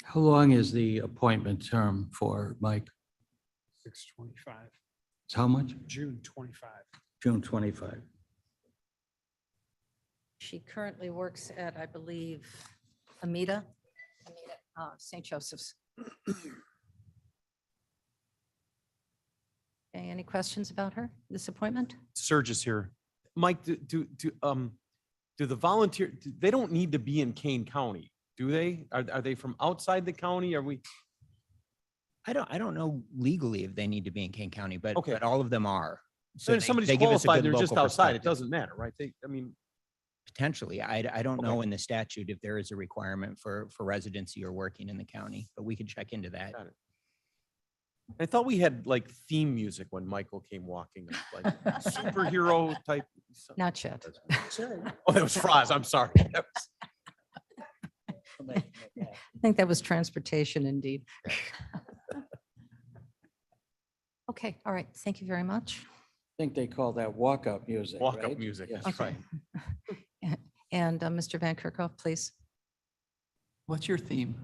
How long is the appointment term for Mike? 6/25, It's how much? June 25. June 25. She currently works at, I believe, Amita, St. Joseph's. Okay, any questions about her, this appointment? Serge is here. Mike, do the volunteer, they don't need to be in Kane County, do they? Are they from outside the county? Are we? I don't know legally if they need to be in Kane County, but Okay. but all of them are. So if they- somebody's they give us a qualified, good they're just local outside. It perspective. doesn't matter, right? I mean, Potentially, I don't Okay. know in the statute if there is a requirement for residency or working in the county, but we could check into that. got it. I thought we had like theme music when Michael came walking, up, like superhero type. Not yet. Oh, that was Froz. I'm sorry. That was- I think that was transportation indeed. Okay, all right. Thank you very much. I think they call that walk-up music, Walk-up right? music, Yes. that's right. And Mr. Van Kerkhoff, please. What's your theme?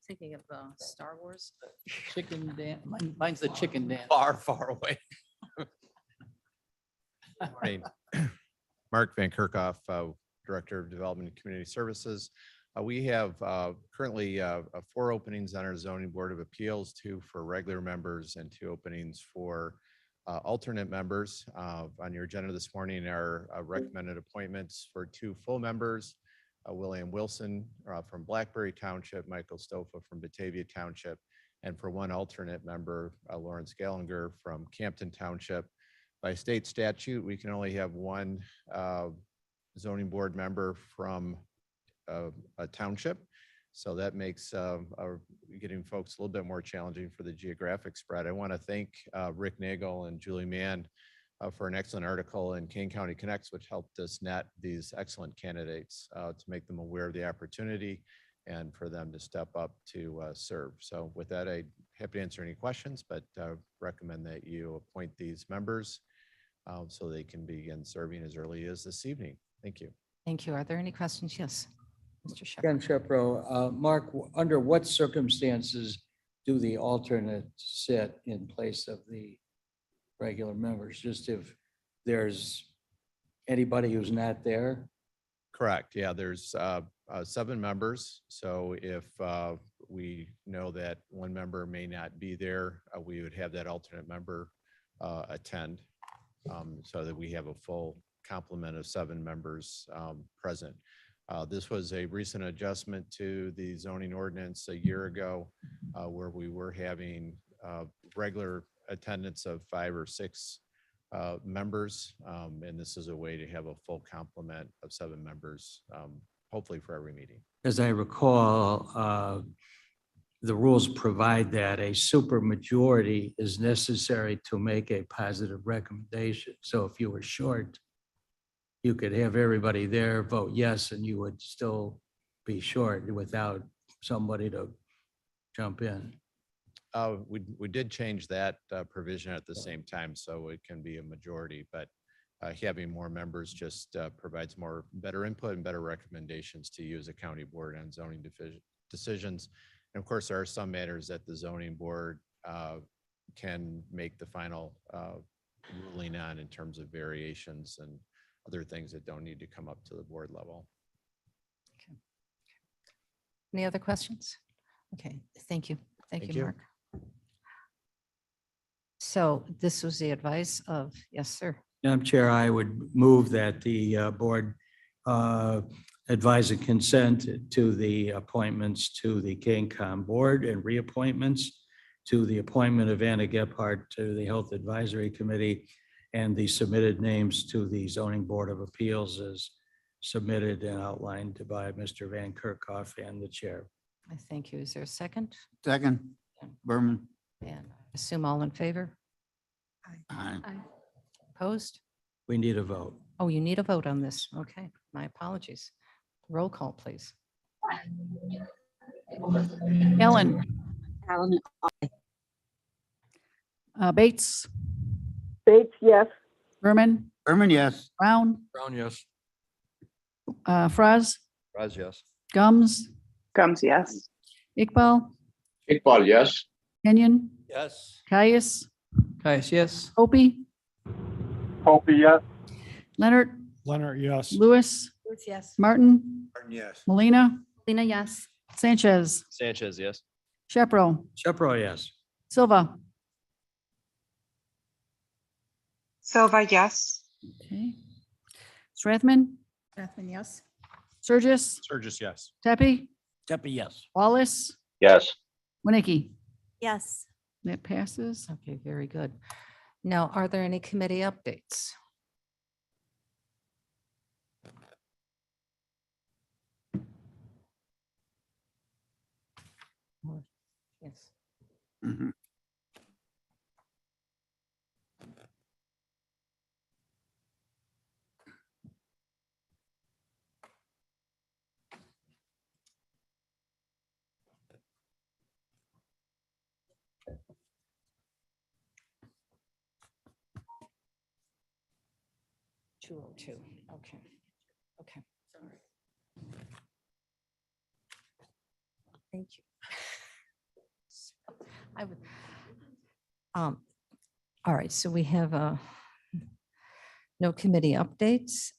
Thinking of Star Wars. Chicken dance. Mine's the chicken dance. Far, far away. Morning. Mark Van Kerkhoff, Director of Development and Community Services. We have currently 4 openings on our Zoning Board of Appeals, 2 for regular members and 2 openings for alternate members. On your agenda this morning are recommended appointments for 2 full members, William Wilson from Blackberry Township, Michael Stofa from Batavia Township, and for 1 alternate member, Lawrence Gallinger from Campton Township. By state statute, we can only have 1 zoning board member from a township. So that makes getting folks a little bit more challenging for the geographic spread. I want to thank Rick Nagel and Julie Mann for an excellent article in Kane County Connects, which helped us net these excellent candidates to make them aware of the opportunity and for them to step up to serve. So with that, I'm happy to answer any questions, but recommend that you appoint these members so they can begin serving as early as this evening. Thank you. Thank you. Are there any questions? Yes. Mr. Shepherd. Ken Shepro, Mark, under what circumstances do the alternates sit in place of the regular members? Just if there's anybody who's not there? Correct. Yeah, there's 7 members. So if we know that 1 member may not be there, we would have that alternate member attend so that we have a full complement of 7 members present. This was a recent adjustment to the zoning ordinance a year ago where we were having regular attendance of 5 or 6 members. And this is a way to have a full complement of 7 members, hopefully for every meeting. As I recall, the rules provide that a supermajority is necessary to make a positive recommendation. So if you were short, you could have everybody there vote yes, and you would still be short without somebody to jump in. We did change that provision at the same time, so it can be a majority, but having more members just provides better input and better recommendations to you as a county board on zoning decisions. And of course, there are some matters that the zoning board can make the final ruling on in terms of variations and other things that don't need to come up to the board level. Okay. Any other questions? Okay, thank you. Thank Thank you, you. Mark. So this was the advice of, yes, sir. Madam Chair, I would move that the board advise and consent to the appointments to the Canecon board and reappointments to the appointment of Anna Gephart to the Health Advisory Committee and the submitted names to the Zoning Board of Appeals as submitted and outlined by Mr. Van Kerkhoff and the chair. I thank you. Is there a second? Second, Berman. And I assume all in favor? Aye. Opposed? We need a vote. Oh, you need a vote on this. Okay, my apologies. Roll call, please. Ellen, Alan, Bates, Bates, yes. Berman, Berman, yes. Brown, Brown, yes. Fraz, Raz, yes. Gums, Gums, yes. Iqbal, Iqbal, yes. Kenyon, Yes. Caius, Caius, yes. Opie, Opie, yes. Leonard, Leonard, yes. Lewis, Yes. Martin, Yes. Molina, Lena, yes. Sanchez, Sanchez, yes. Shepro, Shepro, yes. Silva. Silva, yes. Okay. Strathman, Strathman, yes. Surges, Sturgis, yes. Tepe, Tepe, yes. Wallace, Yes. Winnicki. Yes. That passes. Okay, very good. Now, are there any committee updates? Yes. Mhm. $202. Okay. Okay. Sorry. Thank you. I would. All right, so we have no committee updates.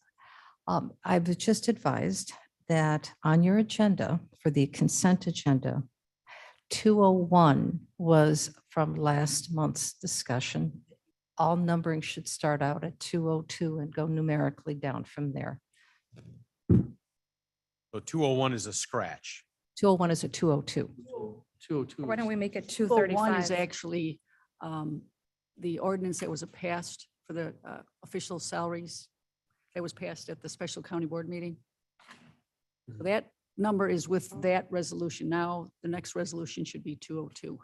I was just advised that on your agenda for the consent agenda, 201 was from last month's discussion. All numbering should start out at 202 and go numerically down from there. So 201 is a scratch. 201 is a 202. 202. Why don't we make it 201 is 235? actually the ordinance that was passed for the official salaries that was passed at the special county board meeting. So that number is with that resolution. Now, the next resolution should be 202.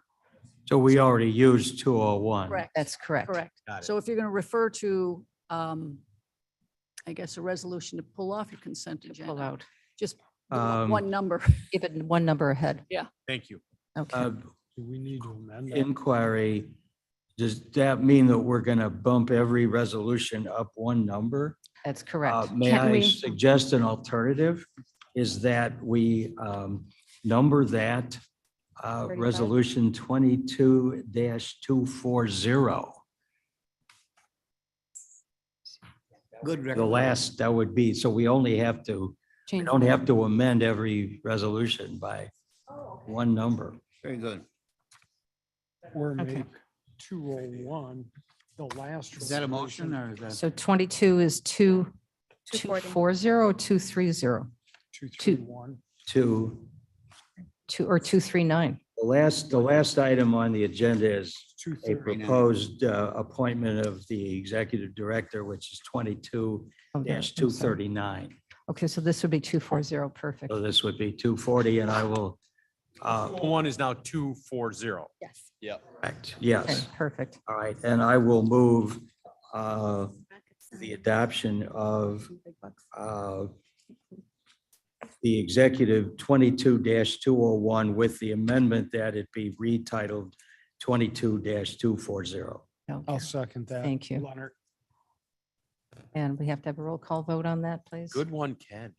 So we already used 201. Correct. That's correct. Correct. Got it. So if you're going to refer to, I guess, a resolution to pull off your consent agenda. Pull out. Just the one number. Give it one number ahead. Thank you. Okay. Do we need to amend that? Inquiry, does that mean that we're going to bump every resolution up one number? That's correct. May Can I we- suggest an alternative? Is that we number that 35? resolution 22-240. Good. The last, that would be, so we only have to, we Change don't have to amend every resolution by one number. Very good. Or Okay. make 201 the last. Is that a motion or is that? So 22 is 240 or 230? 231? To, 239. the last item on the agenda is a 239. proposed appointment of the executive director, which is 22-239. Okay, so this would be 240. Perfect. So this would be 240, and I will, 201 is now 240. Yes. correct, Okay, yes. perfect. All right, and I will move the adoption of the executive 22-201 with the amendment that it be retitled 22-240. I'll Okay. second that. Thank you. Leonard. And we have to have a roll call vote on that, please. Good one, Ken.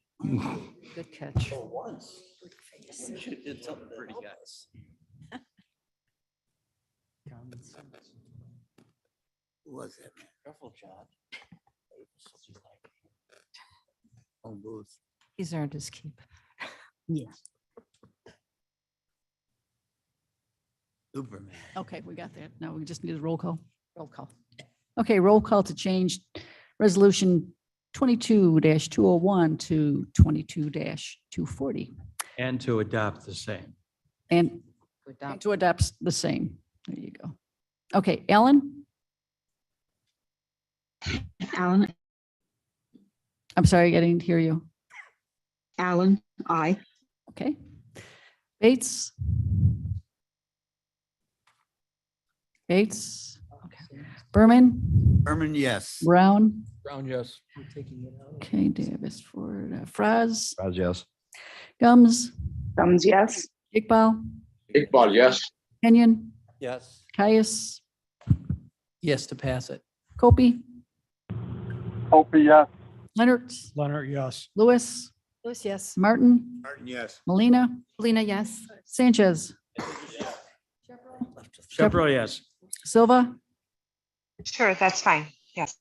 Good catch. Should have did something pretty, guys. Who was that? Careful, John. Oh, Booth. He's earned his keep. Yes. Superman. Okay, we got that. Now we just need a roll call. Roll call. Okay, roll call to change resolution 22-201 to 22-240 And to adopt the same. and To adopt. to adopt the same. There you go. Okay, Ellen, Alan, I'm sorry, I didn't hear you. Alan, aye. Okay. Bates? Bates? Okay. Berman, Berman, yes. Brown. Brown, yes. Okay, Davis, Ford, Fraz, Raj, yes. Gums, Thumbs yes. Iqbal, Iqbal, yes. Kenyon, Yes. Caius, Yes, to pass it. Kopi, Opie, yes. Leonard, Leonard, yes. Lewis, Lewis, yes. Martin, Martin, yes. Molina, Lena, yes. Sanchez, Shepro, yes. Silva, Sure, that's fine. Yes.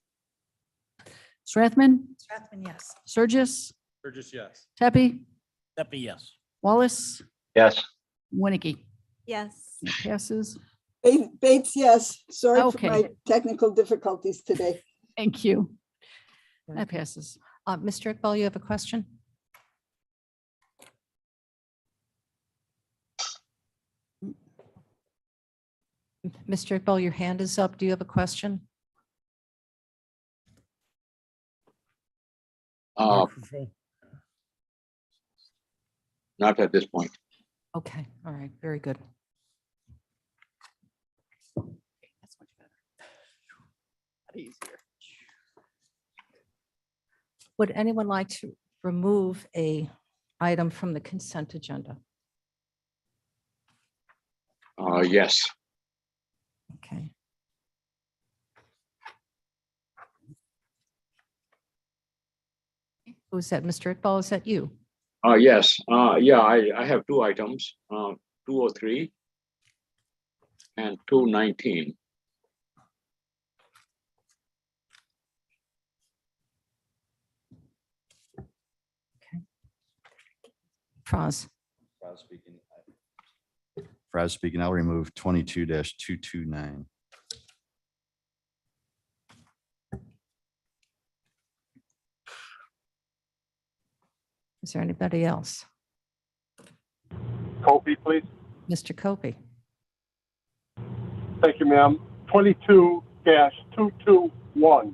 Strathman, Strathman, yes. Surgis, Burgess, yes. Tepe, Pepe, yes. Wallace, Yes. Winnicky. Yes. That passes. Bates, yes. Sorry for Okay. my technical difficulties today. Thank you. That passes. Mr. Iqbal, you have a question? Mr. Iqbal, your hand is up. Do you have a question? Microphone. Not at this point. Okay, all right, very good. That's much better. Lot easier. Would anyone like to remove a item from the consent agenda? Yes. Okay. Who's that, Mr. Iqbal? Is that you? Yes. Yeah, I have two items, 203 and 219. Franz? Fraz speaking, I'll remove 22-229. Is there anybody else? Copy, please. Mr. Kopi? Thank you, ma'am. 22-221.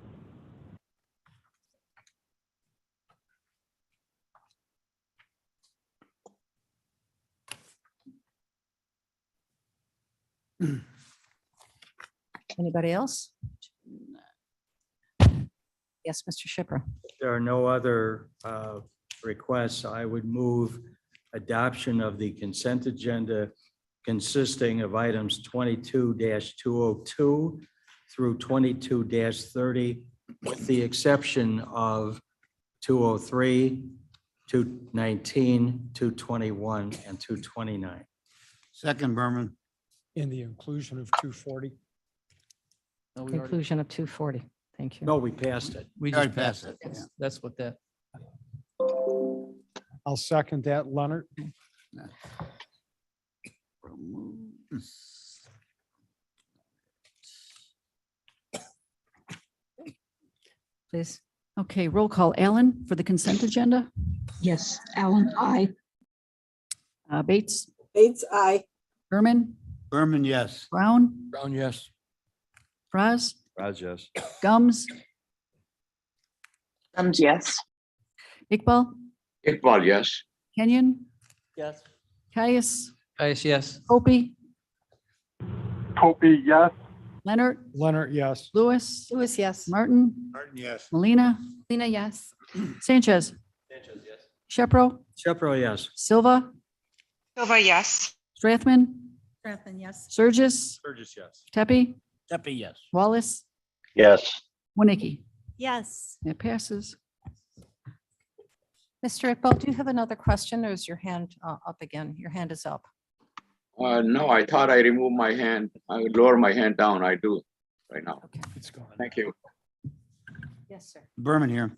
Anybody else? Yes, Mr. Shipper. There are no other requests. I would move adoption of the consent agenda consisting of items 22-202 through 22-30, with the exception of 203, 219, 221, and 229. Second, Berman. In the inclusion of 240. Conclusion of 240. Thank you. No, we passed it. We Already just passed passed it. it, yeah. That's what that. I'll second that, Leonard. Please. Okay, roll call. Allen for the consent agenda. Yes, Alan, I. Bates, Bates, aye. Berman, Berman, yes. Brown, Brown, yes. Fraz, Raj, yes. Gums, Thumbs yes. Iqbal, Iqbal, yes. Kenyon, Yes. Caius, Yes. Kopi, Copy, yes. Leonard, Leonard, yes. Lewis, Lewis, yes. Martin, Martin, yes. Molina, Lena, yes. Sanchez, Shepro, Shepro, yes. Silva, Silva, yes. Strathman, Strathman, yes. Surgis, Burgess, yes. Tepe, Pepe, yes. Wallace, Yes. Winnicky. Yes. That passes. Mr. Iqbal, do you have another question or is your hand up again? Your hand is up. No, I thought I removed my hand. I would lower my hand down. I do right now. Okay. It's gone. Thank you. Yes, sir. Berman here.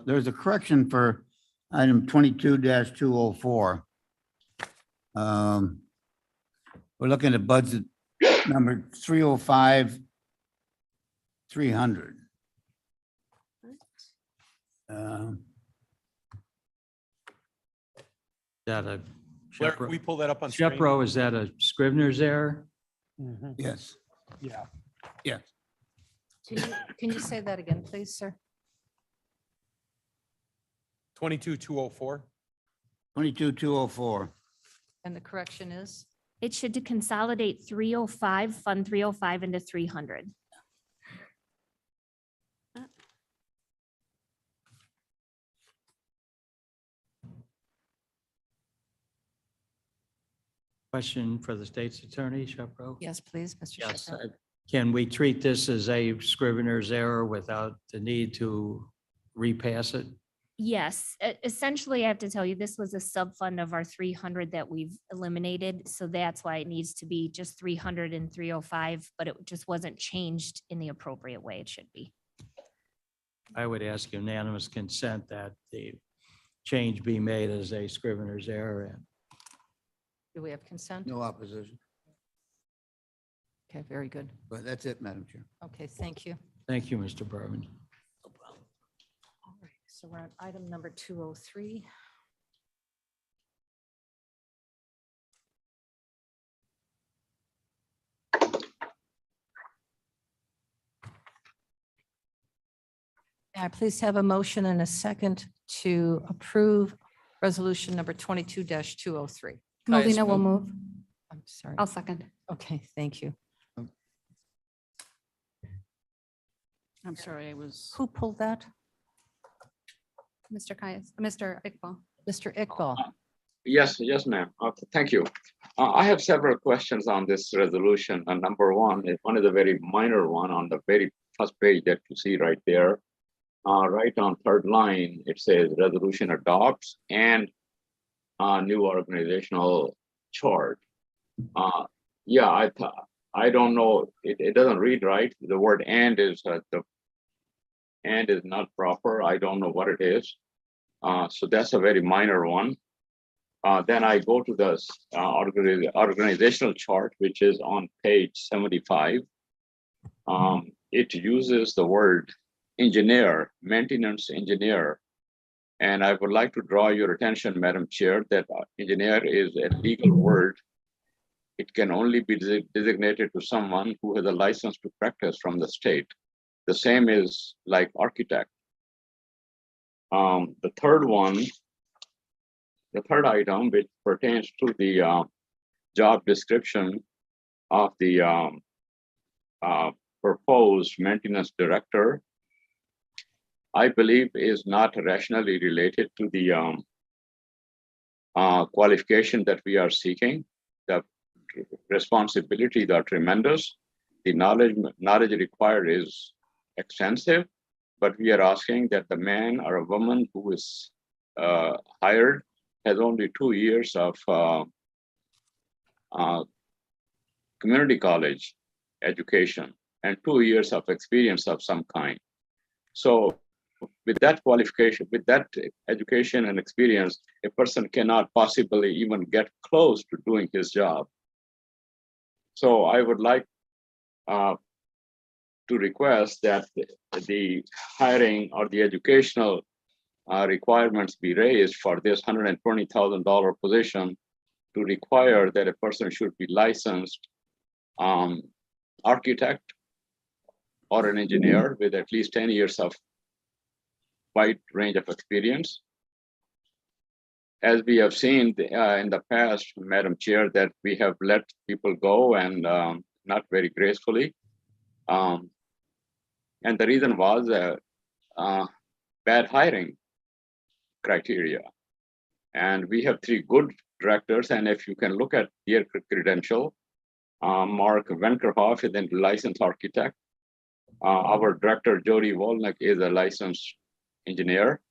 There's a correction for item 22-204. We're looking at budget number 305, 300. That a Blair, can we Shepro? pull that up on screen? Shepro, is that a Scrivener's error? Mhm. Yes, Yeah. yes. Can you say that again, please, sir? 22-204. 22-204. And the correction is? It should consolidate 305, Fund 305 into 300. Question for the state's attorney, Shepro? Yes, please, Mr. Yes. Shepherd. Can we treat this as a scrivener's error without the need to repass it? Yes, essentially, I have to tell you, this was a sub-fund of our 300 that we've eliminated. So that's why it needs to be just 300 and 305, but it just wasn't changed in the appropriate way it should be. I would ask unanimous consent that the change be made as a scrivener's error. Do we have consent? No opposition. Okay, very good. But that's it, Madam Chair. Okay, thank you. Thank you, Mr. Berman. All right, so we're on item number 203. May I please have a motion and a second to approve resolution number 22-203? Molina will move. I'm sorry. I'll second. Okay, thank you. I'm sorry, I was. Who pulled that? Mr. Caius, Mr. Iqbal. Mr. Iqbal. Yes, ma'am. Okay, thank you. I have several questions on this resolution. Number one is a very minor one on the very first page that you see right there. Right on third line, it says resolution adopts and new organizational chart. Yeah, I don't know. It doesn't read right. The word and is not proper. I don't know what it is. So that's a very minor one. Then I go to the organizational chart, which is on page 75. It uses the word engineer, maintenance engineer. And I would like to draw your attention, Madam Chair, that engineer is a legal word. It can only be designated to someone who has a license to practice from the state. The same is like architect. The third item, which pertains to the job description of the proposed maintenance director, I believe is not rationally related to the qualification that we are seeking. The responsibilities are tremendous. The knowledge required is extensive, but we are asking that the man or a woman who is hired has only 2 years of community college education and 2 years of experience of some kind. So with that qualification, with that education and experience, a person cannot possibly even get close to doing his job. So I would like to request that the hiring or the educational requirements be raised for this $120,000 position to require that a person should be licensed architect or an engineer with at least 10 years of wide range of experience. As we have seen in the past, Madam Chair, that we have let people go and not very gracefully. And the reason was bad hiring criteria. And we have 3 good directors, and if you can look at their credential, Mark Venkerhoff is a licensed architect. Our director, Jody Wolnick, is a licensed engineer,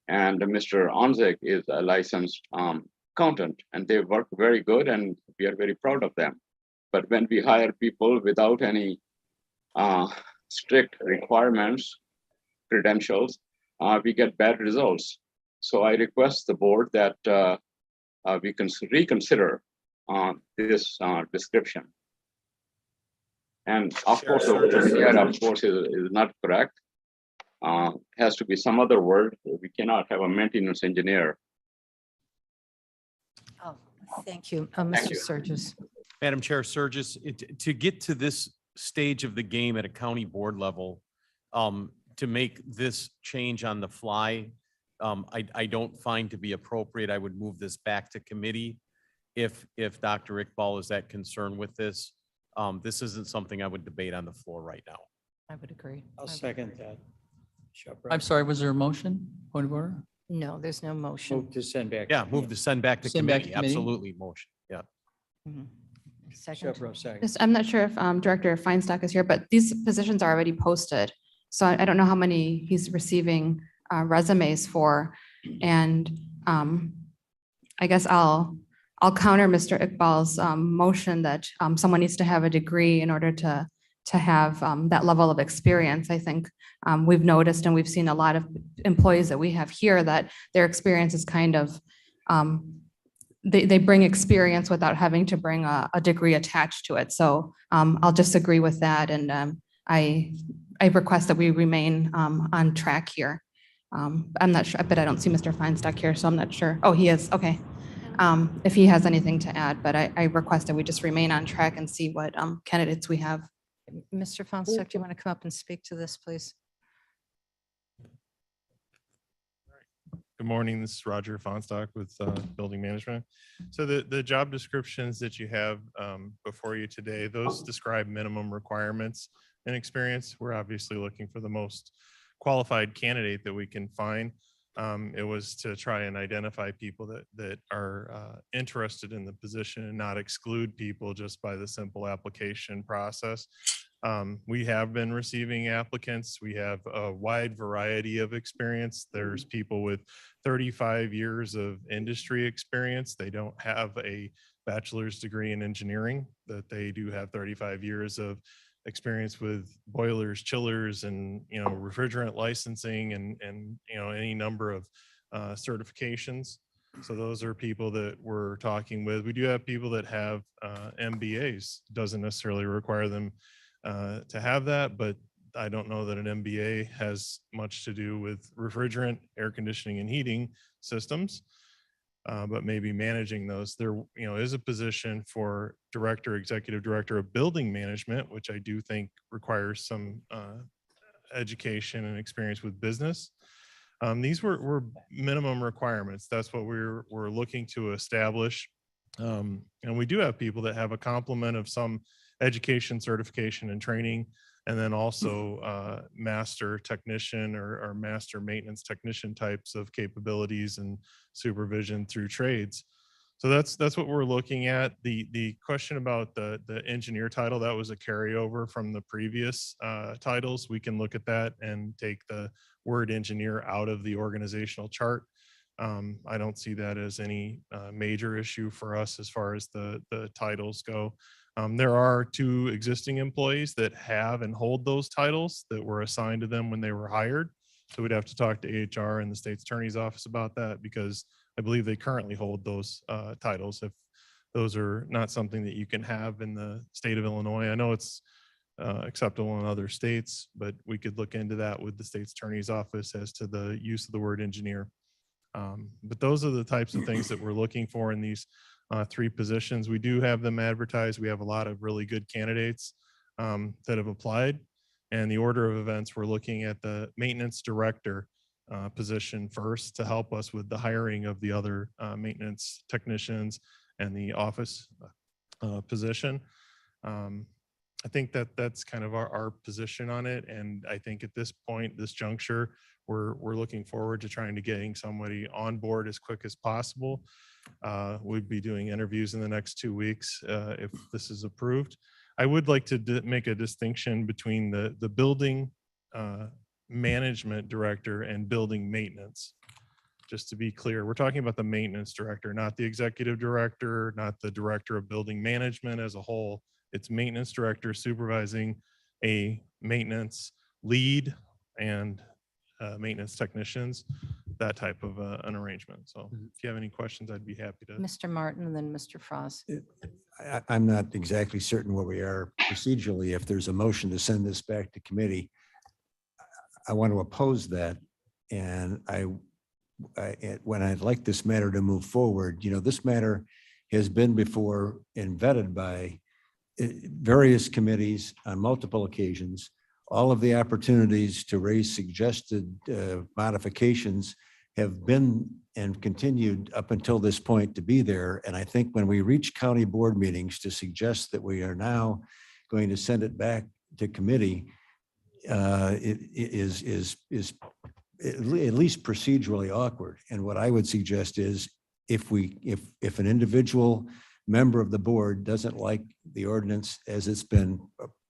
and Mr. Onzek is a licensed accountant, and they work very good, and we are very proud of them. But when we hire people without any strict requirements, credentials, we get bad results. So I request the board that we can reconsider this description. And of course, the word engineer, of course, is not correct. Has to be some other word. We cannot have a maintenance engineer. Oh, thank you. Mr. Surges. Madam Chair, Surges, to get to this stage of the game at a county board level, to make this change on the fly, I don't find to be appropriate. I would move this back to committee if Dr. Iqbal is that concerned with this. This isn't something I would debate on the floor right now. I would agree. I'll second that. Shepard. I'm sorry, was there a motion? Point of order? No, there's no motion. Move to send back. Yeah, move to send back to Send back to committee. committee. Absolutely, motion. Yeah. Second. Gephart, second. Just, I'm not sure if Director Feinstock is here, but these positions are already posted. So I don't know how many he's receiving resumes for. And I guess I'll counter Mr. Iqbal's motion that someone needs to have a degree in order to have that level of experience. I think we've noticed and we've seen a lot of employees that we have here that their experience is kind of, they bring experience without having to bring a degree attached to it. So I'll just agree with that. And I request that we remain on track here. I'm not sure, but I don't see Mr. Feinstock here, so I'm not sure. Oh, he is, okay. If he has anything to add, but I request that we just remain on track and see what candidates we have. Mr. Feinstock, do you want to come up and speak to this, please? Good morning. This is Roger Feinstock with Building Management. So the job descriptions that you have before you today, those describe minimum requirements and experience. We're obviously looking for the most qualified candidate that we can find. It was to try and identify people that are interested in the position and not exclude people just by the simple application process. We have been receiving applicants. We have a wide variety of experience. There's people with 35 years of industry experience. They don't have a bachelor's degree in engineering, but they do have 35 years of experience with boilers, chillers, and refrigerant licensing, and any number of certifications. So those are people that we're talking with. We do have people that have MBAs. Doesn't necessarily require them to have that, but I don't know that an MBA has much to do with refrigerant, air conditioning, and heating systems. But maybe managing those. There, is a position for executive director of building management, which I do think requires some education and experience with business. These were minimum requirements. That's what we're looking to establish. And we do have people that have a complement of some education, certification, and training, and then also master technician or master maintenance technician types of capabilities and supervision through trades. So that's what we're looking at. The question about the engineer title, that was a carryover from the previous titles. We can look at that and take the word engineer out of the organizational chart. I don't see that as any major issue for us as far as the titles go. There are 2 existing employees that have and hold those titles that were assigned to them when they were hired. So we'd have to talk to HR and the state's attorney's office about that, because I believe they currently hold those titles. If those are not something that you can have in the state of Illinois, I know it's acceptable in other states, but we could look into that with the state's attorney's office as to the use of the word engineer. But those are the types of things that we're looking for in these 3 positions. We do have them advertised. We have a lot of really good candidates that have applied. And the order of events, we're looking at the maintenance director position first to help us with the hiring of the other maintenance technicians and the office position. I think that's kind of our position on it. And I think at this point, this juncture, we're looking forward to trying to getting somebody on board as quick as possible. We'd be doing interviews in the next 2 weeks if this is approved. I would like to make a distinction between the building management director and building maintenance. Just to be clear, we're talking about the maintenance director, not the executive director, not the director of building management as a whole. It's maintenance director supervising a maintenance lead and maintenance technicians, that type of an arrangement. So if you have any questions, I'd be happy to. Mr. Martin and then Mr. Frost. I'm not exactly certain where we are procedurally. If there's a motion to send this back to committee, I want to oppose that. And when I'd like this matter to move forward, this matter has been before and vetted by various committees on multiple occasions. All of the opportunities to raise suggested modifications have been and continued up until this point to be there. And I think when we reach county board meetings to suggest that we are now going to send it back to committee, it is at least procedurally awkward. And what I would suggest is if an individual member of the board doesn't like the ordinance as it's been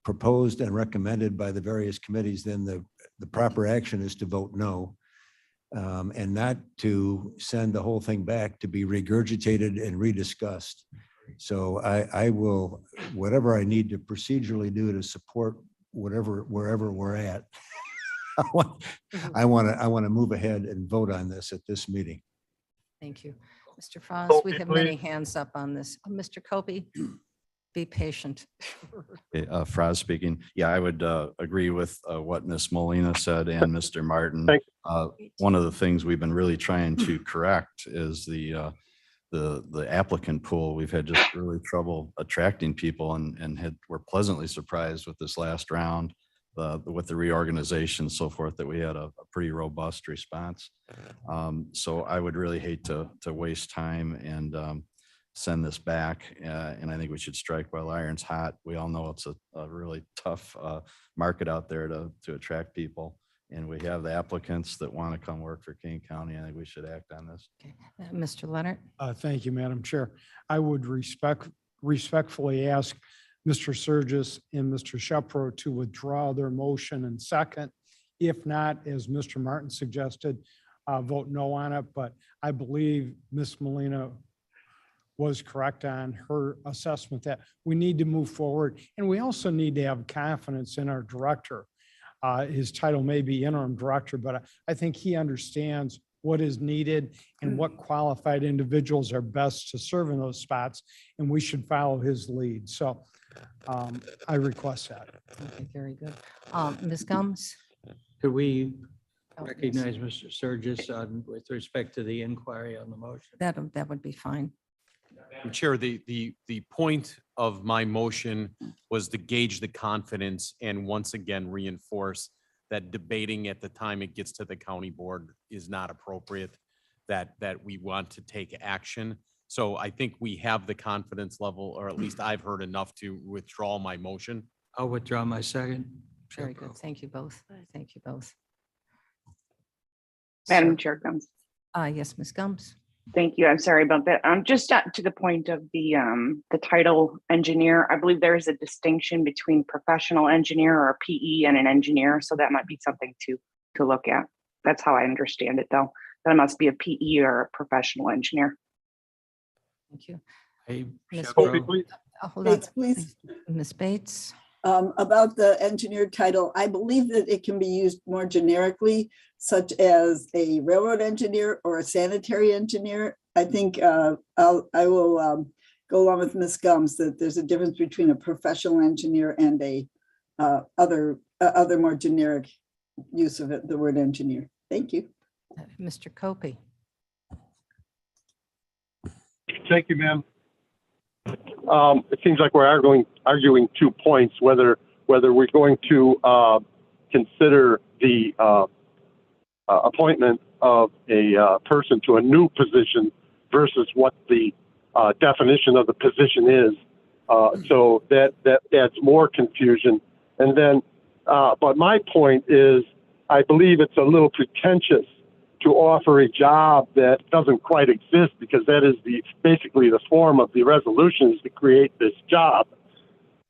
proposed and recommended by the various committees, then the proper action is to vote no. And not to send the whole thing back to be regurgitated and rediscussed. So I will, whatever I need to procedurally do to support wherever we're at. I want to move ahead and vote on this at this meeting. Thank you. Mr. Franz, we have many hands up on this. Mr. Copey, be patient. Fraz speaking. Yeah, I would agree with what Ms. Molina said and Mr. Martin. One of the things we've been really trying to correct is the applicant pool. We've had just really trouble attracting people and we're pleasantly surprised with this last round with the reorganization and so forth, that we had a pretty robust response. So I would really hate to waste time and send this back. And I think we should strike while iron's hot. We all know it's a really tough market out there to attract people. And we have the applicants that want to come work for Kane County. I think we should act on this. Okay. Mr. Leonard? Thank you, Madam Chair. I would respectfully ask Mr. Surgis and Mr. Shepro to withdraw their motion and second. If not, as Mr. Martin suggested, vote no on it. But I believe Ms. Molina was correct on her assessment that we need to move forward. And we also need to have confidence in our director. His title may be interim director, but I think he understands what is needed and what qualified individuals are best to serve in those spots. And we should follow his lead. So I request that. Okay, very good. Ms. Gums? Could we Oh, yes. recognize Mr. Surgis with respect to the inquiry on the motion? That would be fine. Chair, the point of my motion was to gauge the confidence and once again reinforce that debating at the time it gets to the county board is not appropriate, that we want to take action. So I think we have the confidence level, or at least I've heard enough to withdraw my motion. I'll withdraw my second. Very good. Thank you both. Thank you both. Madam Chair Gums. Yes, Ms. Gums. Thank you. I'm sorry about that. Just to the point of the title engineer, I believe there is a distinction between professional engineer or a PE and an engineer. So that might be something to look at. That's how I understand it, though. That must be a PE or a professional engineer. Thank you. Hey, Ms. Shepro. Hold on. Bates, please. Ms. Bates? About the engineer title, I believe that it can be used more generically, such as a railroad engineer or a sanitary engineer. I think I will go along with Ms. Gums that there's a difference between a professional engineer and a other more generic use of it, the word engineer. Thank you. Mr. Copey? Thank you, ma'am. It seems like we're arguing 2 points, whether we're going to consider the appointment of a person to a new position versus what the definition of the position is. So that adds more confusion. And then, but my point is, I believe it's a little pretentious to offer a job that doesn't quite exist, because that is basically the form of the resolutions to create this job,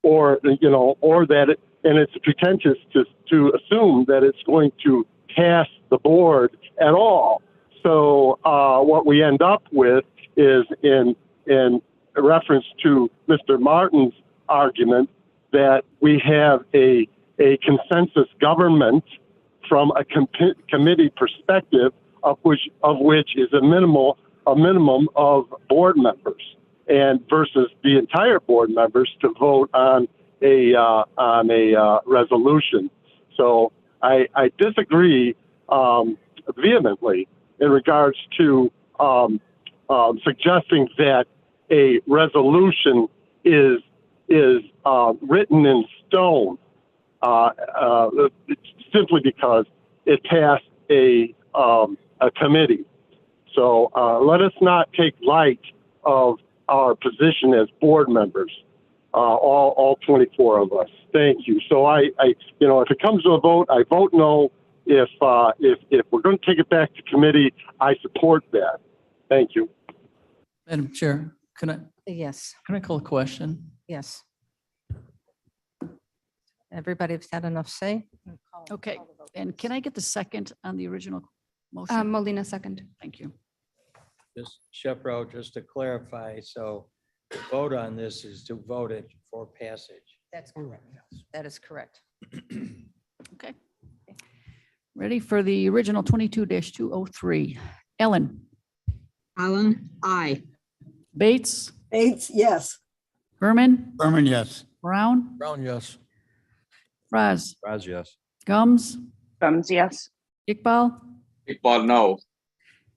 or that and it's pretentious to assume that it's going to pass the board at all. So what we end up with is in reference to Mr. Martin's argument that we have a consensus government from a committee perspective, of which is a minimum of board members, and versus the entire board members to vote on a resolution. So I disagree vehemently in regards to suggesting that a resolution is written in stone. Simply because it passed a committee. So let us not take light of our position as board members, all 24 of us. Thank you. So if it comes to a vote, I vote no. If we're going to take it back to committee, I support that. Thank you. Madam Chair, can I? Yes, Can I call a question? yes. Everybody's had enough say? Okay, and can I get the second on the original motion? Molina second. Thank you. Just Shepro, just to clarify, so the vote on this is to vote it for passage. That's correct. That is correct. Okay. Ready for the original 22-203. Ellen, Allen, aye. Bates, Bates, yes. Berman, Berman, yes. Brown, Brown, yes. Fraz, Raz, yes. Gums, Thumbs, yes. Iqbal, Iqbal, no.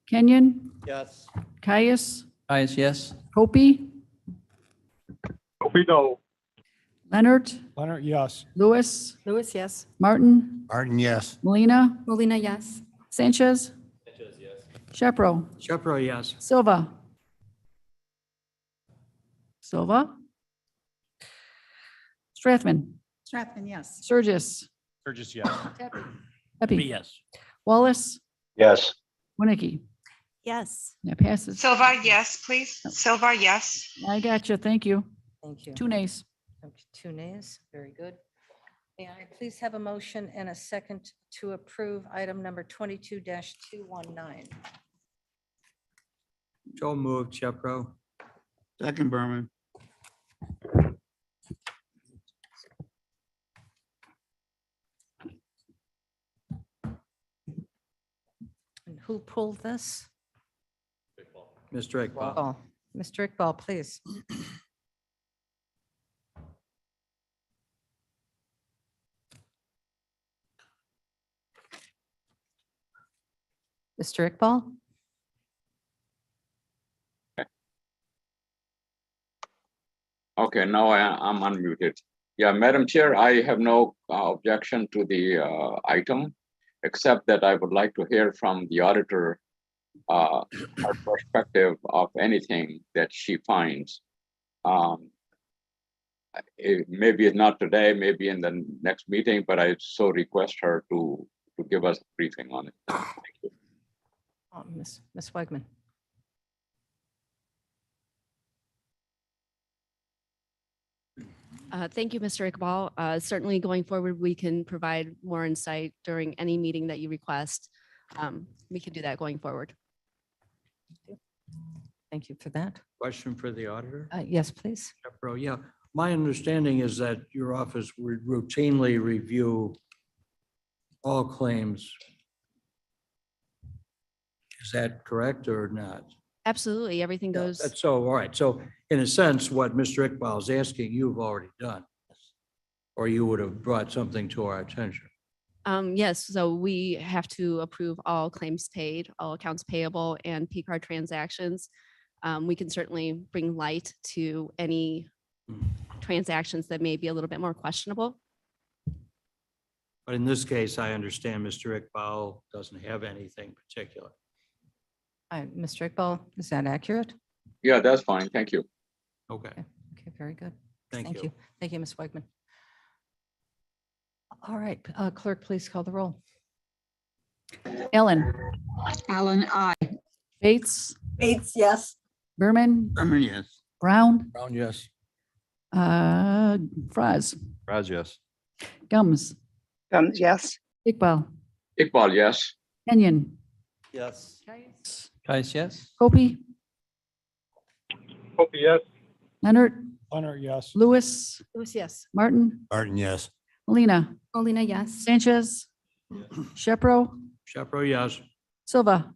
Kenyon, Yes. Caius, Caius, yes. Hopi, We know. Leonard, Leonard, yes. Lewis, Lewis, yes. Martin, Martin, yes. Molina, Molina, yes. Sanchez, Shepro, Shepro, yes. Silva. Silva. Strathman, Strathman, yes. Surgis, Burgess, yes. Epi, Yes. Wallace, Yes. Winnicky. Yes. That passes. Silva, yes, please. Silva, yes. I got you. Thank you. Thank you. 2 nays. Okay, 2 nays, very good. May I please have a motion and a second to approve item number 22-219? Joe moved, Shepro. Second, Berman. And who pulled this? Mr. Iqbal. Oh, Mr. Iqbal, please. Mr. Iqbal? Okay, now I'm unmuted. Yeah, Madam Chair, I have no objection to the item, except that I would like to hear from the auditor her perspective of anything that she finds. Maybe it's not today, maybe in the next meeting, but I so request her to give us a briefing on it. Thank you. Ms. Wegman? Thank you, Mr. Iqbal. Certainly going forward, we can provide more insight during any meeting that you request. We can do that going forward. Thank you for that. Question for the auditor? Yes, please. Shepro, yeah. My understanding is that your office would routinely review all claims. Is that correct or not? Absolutely, everything Yeah, goes. that's so, all right. So in a sense, what Mr. Iqbal is asking, you've already done. Or you would have brought something to our attention. Yes, so we have to approve all claims paid, all accounts payable and P-card transactions. We can certainly bring light to any transactions that may be a little bit more questionable. But in this case, I understand Mr. Iqbal doesn't have anything particular. Mr. Iqbal, is that accurate? Yeah, that's fine. Thank you. Okay, Okay, very good. thank you. Thank you, Ms. Wegman. All right, clerk, please call the roll. Ellen, Allen, aye. Bates, Bates, yes. Berman, Berman, yes. Brown, Brown, yes. Fraz, Raz, yes. Gums, Thumbs, yes. Iqbal, Iqbal, yes. Kenyon, Yes. Caius, yes. Hopi, Hope yes. Leonard, Leonard, yes. Lewis, Lewis, yes. Martin, Martin, yes. Molina, Molina, yes. Sanchez, Shepro, Shepro, yes. Silva,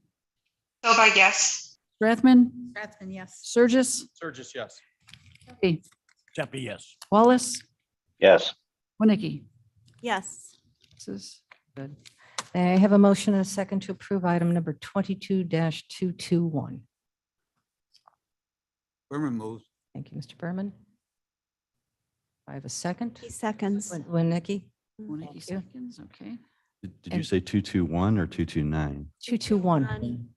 Silva, yes. Strathman, Strathman, yes. Surgis, Burgess, yes. Epi, Sheppy, yes. Wallace, Yes. Winnicky. Yes. This is Good. May I have a motion and a second to approve item number 22-221? Berman moves. Thank you, Mr. Berman. I have a second. Seconds. Winnicky? Winnicky Thank you. seconds, okay. Did you And- say 221 or 229? 221.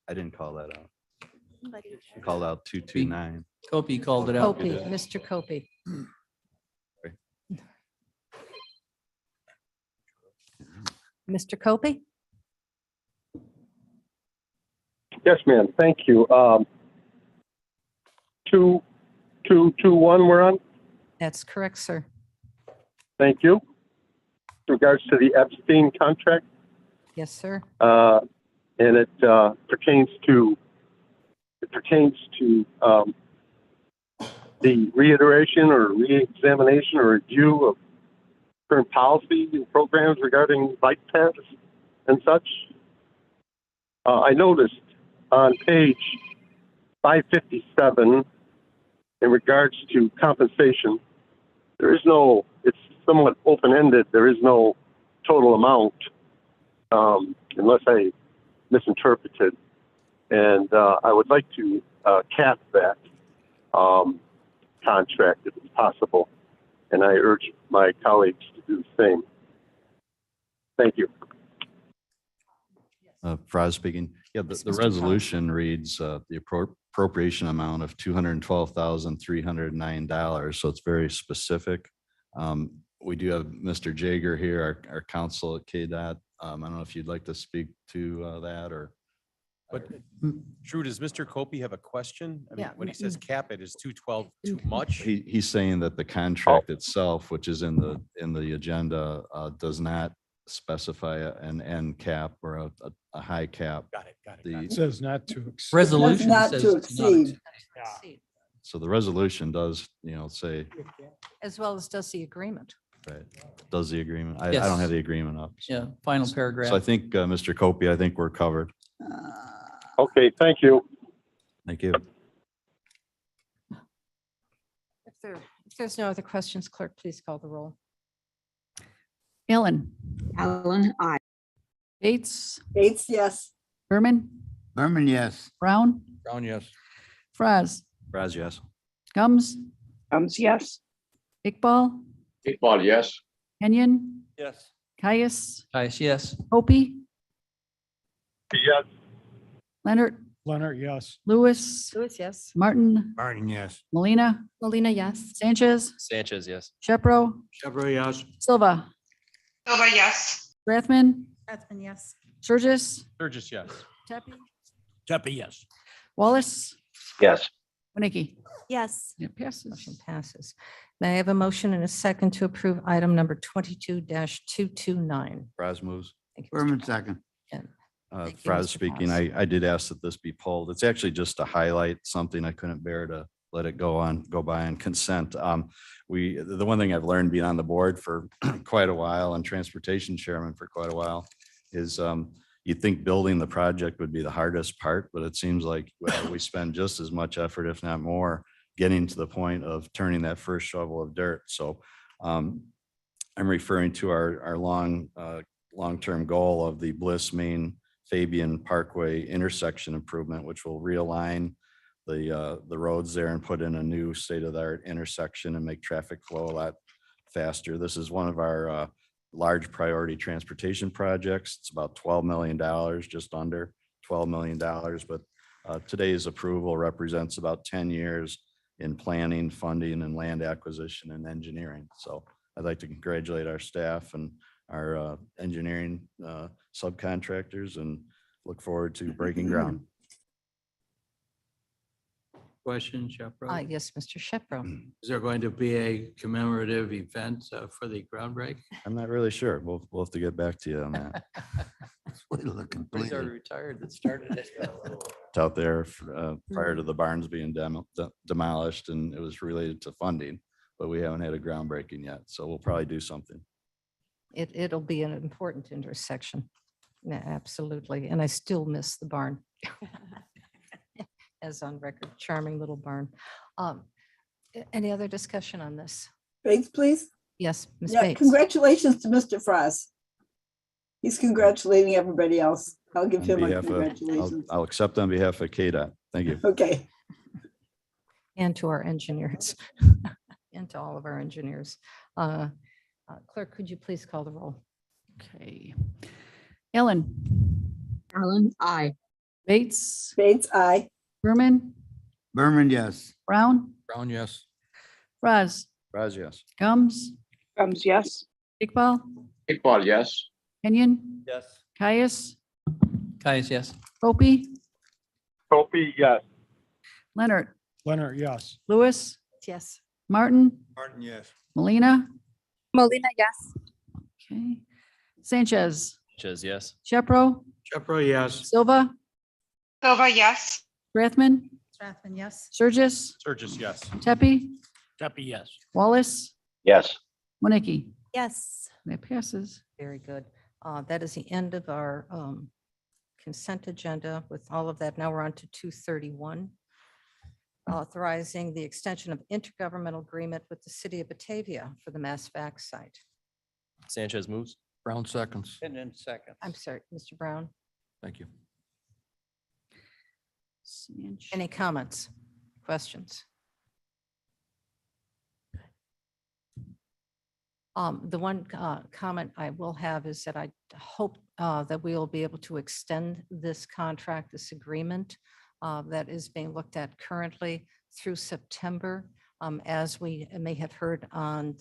I didn't call that out. I called out 229. Kopi called it out. Copey, Mr. Copey. Mr. Copey? Yes, ma'am. Thank you. 2221 we're on? That's correct, sir. Thank you. In regards to the Epstein contract, Yes, sir. and it pertains to the reiteration or re-examination or review of current policy and programs regarding bike paths and such. I noticed on page 557, in regards to compensation, there is no, it's somewhat open-ended. There is no total amount, unless I misinterpreted. And I would like to cap that contract if it's possible. And I urge my colleagues to do the same. Thank you. Fraz speaking. Yeah, the Mr. Fraz. resolution reads the appropriation amount of $212,309. So it's very specific. We do have Mr. Jager here, our counsel at KDOT. I don't know if you'd like to speak to that or. But Drew, does Mr. Copey have a question? I mean, Yeah, when he says cap it, is 212 too much? He's saying that the contract itself, which is in the agenda, does not specify an end cap or a high cap. Got it, got it. The- got it. Says not to. Resolution Not says to it's not exceed. So the resolution does, say, As well as does the agreement. right, does the agreement. I Yes. don't have the agreement up. so- Yeah, final paragraph. So I think, Mr. Copey, I think we're covered. Okay, thank you. Thank you. If there's no other questions, clerk, please call the roll. Allen, Allen, I. Bates, Bates, yes. Berman, Berman, yes. Brown, Brown, yes. Fraz, Raz, yes. Gums, Yes. Iqbal, Iqbal, yes. Kenyon, Yes. Caius, Caius, yes. Hopi, Yes. Leonard, Leonard, yes. Lewis, Lewis, yes. Martin, Martin, yes. Molina, Molina, yes. Sanchez, Sanchez, yes. Shepro, Chevrolet, yes. Silva, Silva, yes. Strathman, Strathman, yes. Surges, Sturgis, yes. Tepe, Tepe, yes. Wallace, Yes. Winnicki. Yes. It passes. Motion passes. May I have a motion and a second to approve item number 22-229? Raz moves. Thank you, Mr. Berman, second. Thank you, Fraz Mr. speaking. Faust. I did ask that this be pulled. It's actually just to highlight something I couldn't bear to let it go by on consent. The one thing I've learned being on the board for quite a while and transportation chairman for quite a while is you'd think building the project would be the hardest part, but it seems like we spend just as much effort, if not more, getting to the point of turning that first shovel of dirt. So I'm referring to our long-term goal of the Bliss Main Fabian Parkway intersection improvement, which will realign the roads there and put in a new state-of-the-art intersection and make traffic flow a lot faster. This is one of our large priority transportation projects. It's about $12 million, just under $12 million, but today's approval represents about 10 years in planning, funding, and land acquisition and engineering. So I'd like to congratulate our staff and our engineering subcontractors and look forward to breaking ground. Question, Shepro? Yes, Mr. Shepro. Is there going to be a commemorative event for the groundbreak? I'm not really sure. We'll have to get back to you on that. Wait till it He's already completed. retired that started it. It's out there prior to the barns being demolished, and it was related to funding, but we haven't had a groundbreaking yet. So we'll probably do something. It'll be an important intersection. Yeah, absolutely. And I still miss the barn. As on record, charming little barn. Any other discussion on this? Bates, please. Yes, Ms. Yeah, Bates. congratulations to Mr. Fraz. He's congratulating everybody else. I'll give On him a behalf of- congratulations. I'll accept on behalf of KDOT. Thank you. Okay. And to our engineers, and to all of our engineers. Clerk, could you please call the roll? Okay. Allen, Allen, I. Bates, Bates, aye. Berman, Berman, yes. Brown, Brown, yes. Fraz, Raz, yes. Gums, Yes. Iqbal, Iqbal, yes. Kenyon, Yes. Caius, Caius, yes. Hopi, Hopi, yes. Leonard, Leonard, yes. Lewis, Yes. Martin, Martin, yes. Molina, Molina, yes. okay. Sanchez, Yes. Shepro, Shepro, yes. Silva, Silva, yes. Strathman, Strathman, yes. Surges, Sturgis, yes. Tepe, Tepe, yes. Wallace, Yes. Winnicki. Yes. That passes. Very good. That is the end of our consent agenda with all of that. Now we're on to 231. Authorizing the extension of intergovernmental agreement with the city of Batavia for the mass vac site. Sanchez moves. Brown seconds. And then second. I'm sorry, Mr. Brown. Thank you. Any comments, questions? The one comment I will have is that I hope that we will be able to extend this contract, this agreement that is being looked at currently through September. As we may have heard on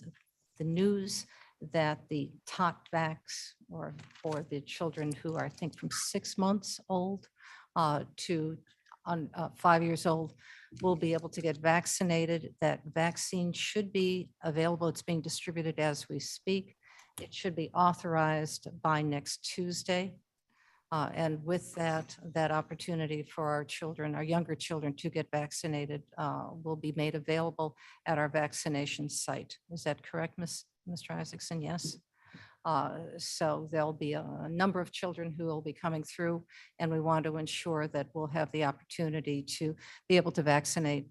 the news, that the tot vax, or for the children who are, I think, from 6 months old to 5 years old, will be able to get vaccinated. That vaccine should be available. It's being distributed as we speak. It should be authorized by next Tuesday. And with that opportunity for our children, our younger children, to get vaccinated will be made available at our vaccination site. Is that correct, Mr. Isaacson? Yes. So there'll be a number of children who will be coming through, and we want to ensure that we'll have the opportunity to be able to vaccinate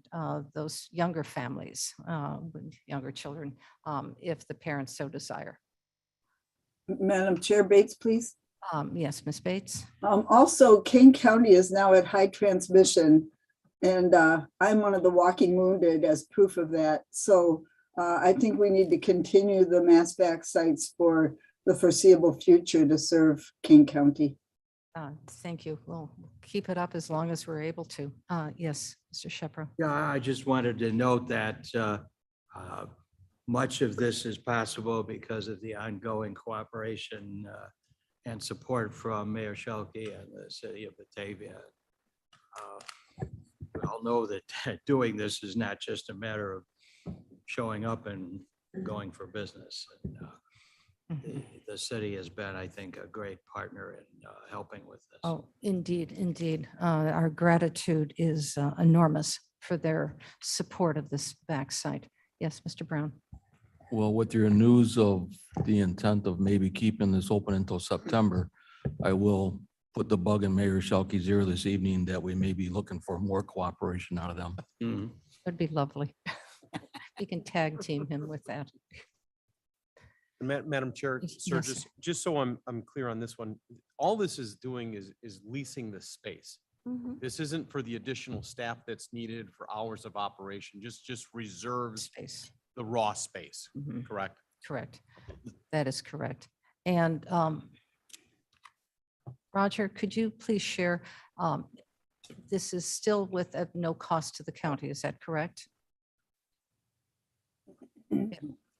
those younger families, with younger children, if the parents so desire. Madam Chair Bates, please. Yes, Ms. Bates? Also, Kane County is now at high transmission, and I'm one of the walking wounded as proof of that. So I think we need to continue the mass vac sites for the foreseeable future to serve Kane County. Thank you. We'll keep it up as long as we're able to. Yes, Mr. Shepro. Yeah, I just wanted to note that much of this is possible because of the ongoing cooperation and support from Mayor Shelkey and the city of Batavia. We all know that doing this is not just a matter of showing up and going for business. And the city has been, I think, a great partner in helping with this. Oh, indeed, indeed. Our gratitude is enormous for their support of this vac site. Yes, Mr. Brown. Well, with your news of the intent of maybe keeping this open until September, I will put the bug in Mayor Shelkey's ear this evening that we may be looking for more cooperation out of them. Mhm. That'd be lovely. We can tag team him with that. Madam Chair, Yes. Sturgis, just so I'm clear on this one, all this is doing is leasing the space. This isn't for the additional staff that's needed for hours of operation, just reserves Space. the raw space, Mhm. correct? Correct. That is correct. And Roger, could you please share, this is still with at no cost to the county, is that correct?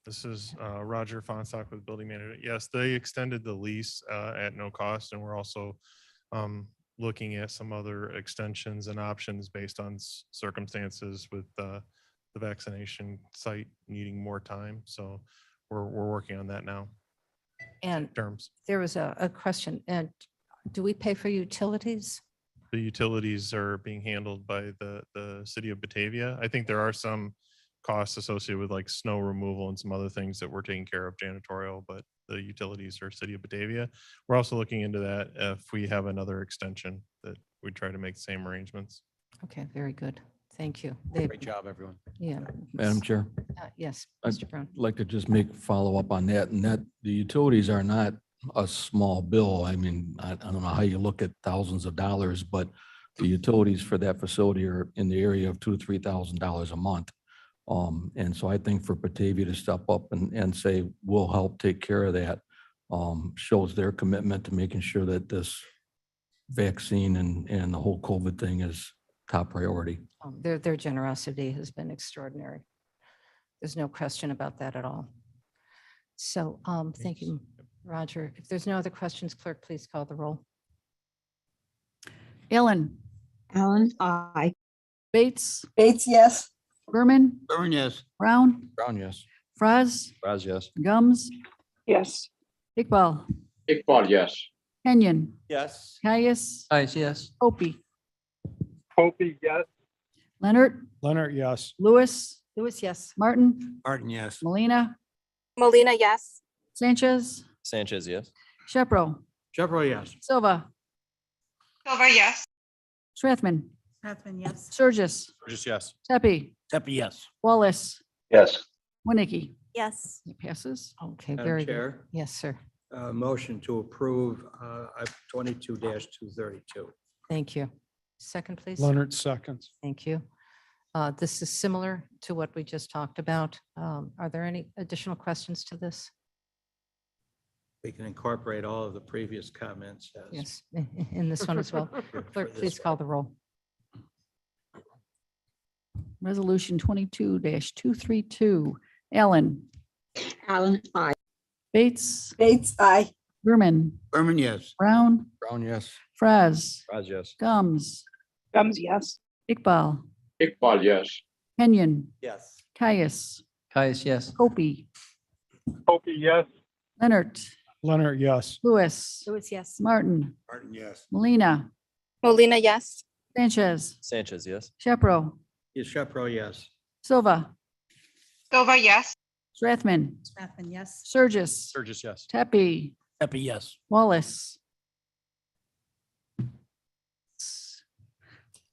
This is Roger Fonstock with Building Manager. Yes, they extended the lease at no cost, and we're also looking at some other extensions and options based on circumstances with the vaccination site needing more time. So we're working on that now. And Terms. there was a question, and do we pay for utilities? The utilities are being handled by the city of Batavia. I think there are some costs associated with like snow removal and some other things that we're taking care of janitorial, but the utilities are city of Batavia. We're also looking into that if we have another extension that we try to make the same arrangements. Okay, very good. Thank you. Great job, everyone. Yeah. Madam Chair, Yes, I- Mr. Brown. I'd like to just make follow up on that, and that the utilities are not a small bill. I mean, I don't know how you look at thousands of dollars, but the utilities for that facility are in the area of $2,000 to $3,000 a month. And so I think for Batavia to step up and say, we'll help take care of that, shows their commitment to making sure that this vaccine and the whole COVID thing is top priority. Their generosity has been extraordinary. There's no question about that at all. So thank you, Roger. If there's no other questions, clerk, please call the roll. Ellen, Allen, I. Bates, Bates, yes. Berman, Berman, yes. Brown, Brown, yes. Fraz, Raz, yes. Gums, Yes. Iqbal, Iqbal, yes. Kenyon, Yes. Caius, Guys, yes. Opie, Opie, yes. Leonard, Leonard, yes. Lewis, Lewis, yes. Martin, Martin, yes. Molina, Molina, yes. Sanchez, Sanchez, yes. Shepro, Shepro, yes. Silva, Silva, yes. Strathman, Strathman, yes. Sturgis, Burgess, yes. Tepe, Tepe, yes. Wallace, Yes. Winnicke. Yes. It passes. Okay, Madam very good. Chair, Yes, sir. motion to approve 22-232. Thank you. Second, please. Leonard, seconds. Thank you. This is similar to what we just talked about. Are there any additional questions to this? We can incorporate all of the previous comments. as Yes, in this one as well. for Clerk, this please one. call the roll. Resolution 22-232. Allen, Allen, I. Bates, Bates, aye. Berman, Berman, yes. Brown, Brown, yes. Fraz, Raz, yes. Gums, Gums, yes. Iqbal, Iqbal, yes. Kenyon, Yes. Caius, Guys, yes. Opie, Opie, yes. Leonard, Leonard, yes. Lewis, Lewis, yes. Martin, Martin, yes. Molina, Molina, yes. Sanchez, Sanchez, yes. Shepro, Yes, Shepro, yes. Silva, Silva, yes. Strathman, Strathman, yes. Sturgis, Burgess, yes. Tepe, Tepe, yes. Wallace,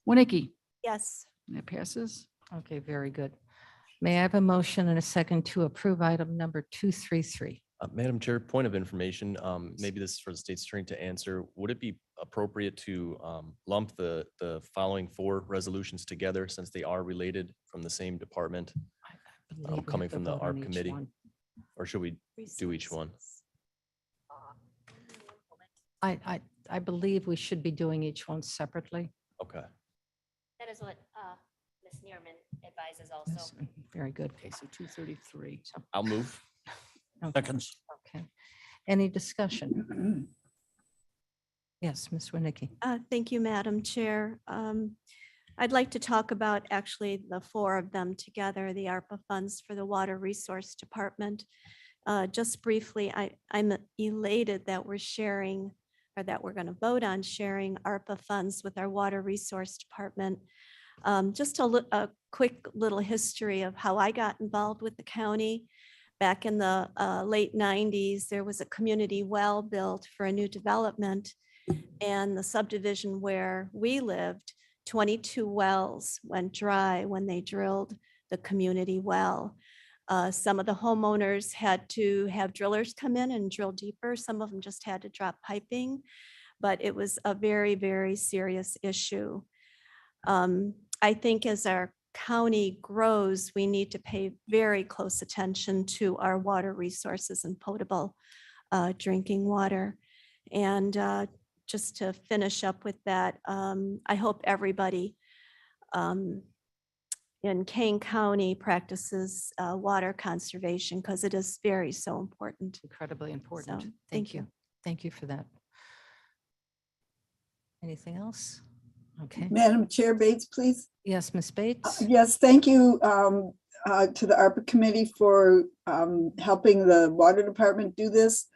Winnicke. Yes. That passes. Okay, very good. May I have a motion and a second to approve item number 233? Madam Chair, point of information, maybe this is for the state's attorney to answer. Would it be appropriate to lump the following 4 resolutions together since they are related from the same department? I believe we have Coming to from the vote on ARP each committee. one. Or should we do each one? I believe we should be doing each one separately. Okay. That is what Ms. Neerman advises Yes, also. very good. Okay, so 233. I'll move. Okay, Seconds. Okay. Any discussion? Yes, Ms. Winnicke. Thank you, Madam Chair. I'd like to talk about actually the 4 of them together, the ARPA funds for the Water Resource Department. Just briefly, I'm elated that we're sharing, or that we're going to vote on sharing ARPA funds with our Water Resource Department. Just a quick little history of how I got involved with the county. Back in the late 90s, there was a community well built for a new development. And the subdivision where we lived, 22 wells went dry when they drilled the community well. Some of the homeowners had to have drillers come in and drill deeper. Some of them just had to drop piping, but it was a very, very serious issue. I think as our county grows, we need to pay very close attention to our water resources and potable drinking water. And just to finish up with that, I hope everybody in Kane County practices water conservation because it is so important. Incredibly important. So, Thank you. Thank you for that. Anything else? Okay. Madam Chair, Bates, please. Yes, Ms. Bates? Yes, thank you to the ARPA committee for helping the water department do this.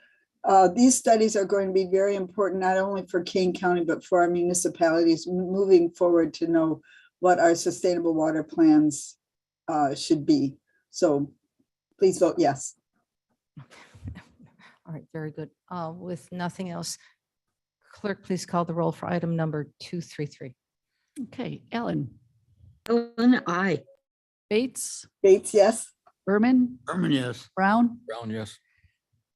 These studies are going to be very important, not only for Kane County, but for our municipalities moving forward to know what our sustainable water plans should be. So please vote yes. All right, very good. With nothing else, clerk, please call the roll for item number 233. Okay, Ellen, Allen, I. Bates, Bates, yes. Berman, Berman, yes. Brown, Brown, yes.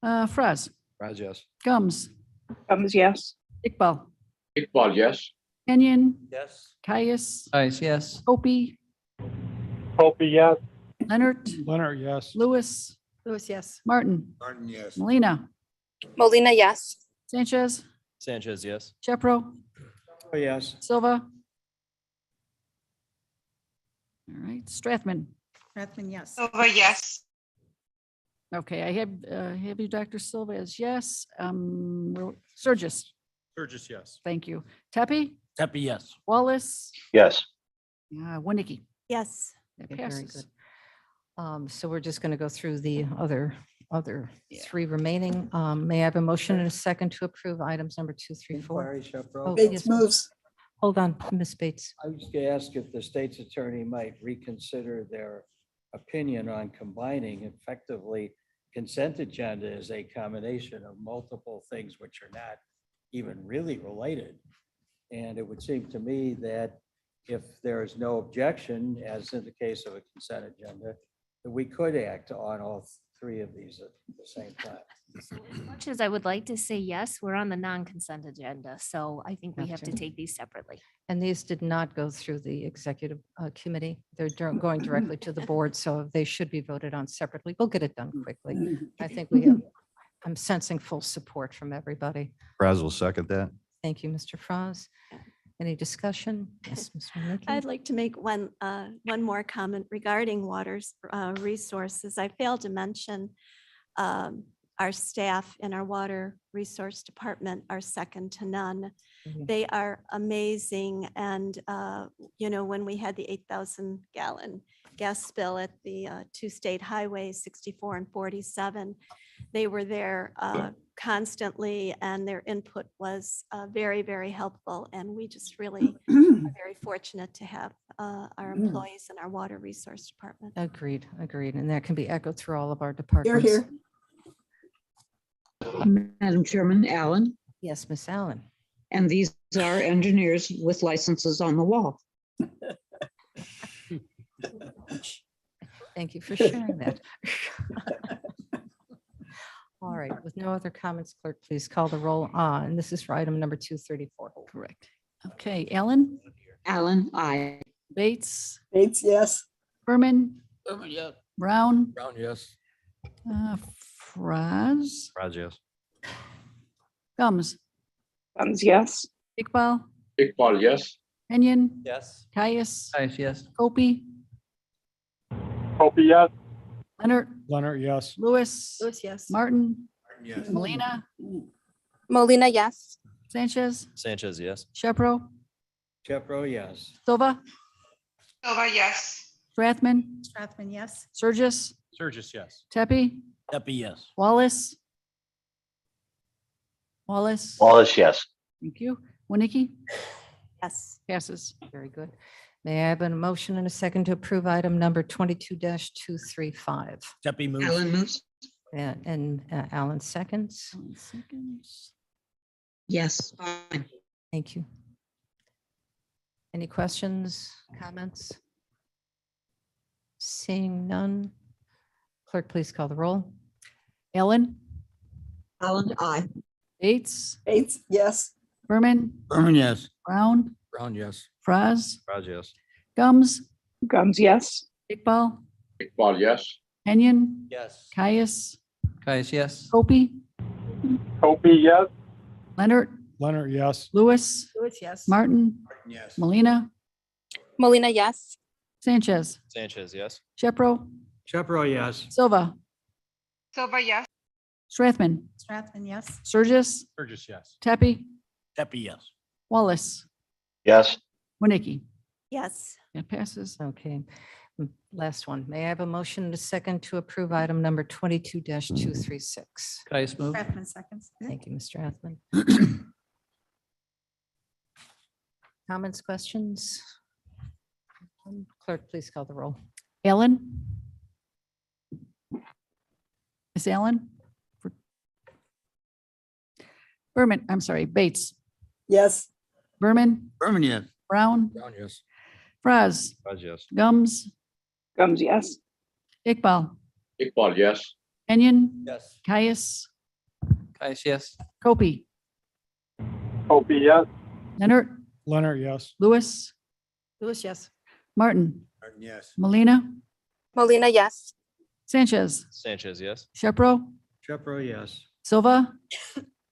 Fraz, Raz, yes. Gums, Gums, yes. Iqbal, Iqbal, yes. Kenyon, Yes. Caius, Guys, yes. Opie, Opie, yes. Leonard, Leonard, yes. Lewis, Lewis, yes. Martin, Martin, yes. Molina, Molina, yes. Sanchez, Sanchez, yes. Shepro, Oh, yes. Silva. All right, Strathman. Strathman, yes. Silva, yes. Okay, I have you, Dr. Silva, as yes. Sturgis, Burgess, yes. thank you. Tepe, Tepe, yes. Wallace, Yes. Winnicky. Yes. That Okay, very passes. good. So we're just going to go through the other Yeah. three remaining. May I have a motion and a second to approve items number 2, 3, 4? Inquiry, Shepro. Oh, Bates yes, Ms. moves. Hold on, Ms. Bates. I was going to ask if the state's attorney might reconsider their opinion on combining effectively. Consent agenda is a combination of multiple things which are not even really related. And it would seem to me that if there is no objection, as in the case of a consent agenda, that we could act on all three of these at the same time. So as much as I would like to say yes, we're on the non-consent agenda, so I think we have to Gotcha. take these separately. And these did not go through the executive committee. They're going directly to the board, so they should be voted on separately. We'll get it done quickly. I think I'm sensing full support from everybody. Raz will second that. Thank you, Mr. Fraz. Any discussion? Yes, Ms. Warnicki? I'd like to make one more comment regarding resources. I failed to mention our staff in our water resource department are second to none. Mhm. They are amazing. And, when we had the 8,000 gallon gas spill at the two state highways, 64 and 47, they were there constantly, and their input was very, very helpful. And we just really are very fortunate to have our employees in our water resource department. Agreed. And that can be echoed through all of our Here, departments. here. Madam Chairman, Allen, Yes, Ms. Allen. and these are engineers with licenses on the wall. Thank you for sharing that. All right, with no other comments, clerk, please call the roll on. And this is for item number 234. Correct. Okay, Ellen, Allen, I. Bates, Bates, yes. Berman, Yeah. Brown, Brown, yes. Fraz, Raz, yes. Gums, Yes. Iqbal, Iqbal, yes. Kenyon, Yes. Caius, Yes. Kopey, Opie, yes. Leonard, Leonard, yes. Lewis, yes. Martin, Yes. Molina, Molina, yes. Sanchez, Sanchez, yes. Shepro, Shepro, yes. Silva, Silva, yes. Strathman, Strathman, yes. Surges, Surges, yes. Tepe, Deppie, yes. Wallace. Wallace. Wallace, yes. Thank you. Winnicky, Yes. passes. Very good. May I have a motion and a second to approve item number 22-235? Deppie moves. Allen moves. And Alan seconds. Seconds. Yes, fine. Thank you. Any questions, comments? Seeing none. Clerk, please call the roll. Ellen, Allen, I. Bates, Bates, yes. Berman, Berman, yes. Brown, Brown, yes. Fraz, Raz, yes. Gums, Gums, yes. Iqbal, Iqbal, yes. Kenyon, Yes. Caius, Caius, yes. Kopey, Opie, yes. Leonard, Leonard, yes. Lewis, Lewis, yes. Martin, Yes. Molina, Molina, yes. Sanchez, Sanchez, yes. Shepro, Shepro, yes. Silva, Silva, yes. Strathman, Strathman, yes. Surges, Surges, yes. Tepe, Deppie, yes. Wallace, Yes. Winnicky. Yes. That passes. Okay. Last one. May I have a motion and a second to approve item number 22-236? Caius move. Strathman, seconds. Thank you, Mr. Athman. Comments, questions? Clerk, please call the roll. Ellen? Miss Allen? Berman, I'm sorry, Bates, Yes. Berman, Berman, yes. Brown, Brown, yes. Fraz, Raz, yes. Gums, Gums, yes. Iqbal, Iqbal, yes. Kenyon, Yes. Caius, Caius, yes. Kopey, Opie, yes. Leonard, Leonard, yes. Lewis, Lewis, yes. Martin, Yes. Molina, Molina, yes. Sanchez, Sanchez, yes. Shepro, Shepro, yes. Silva,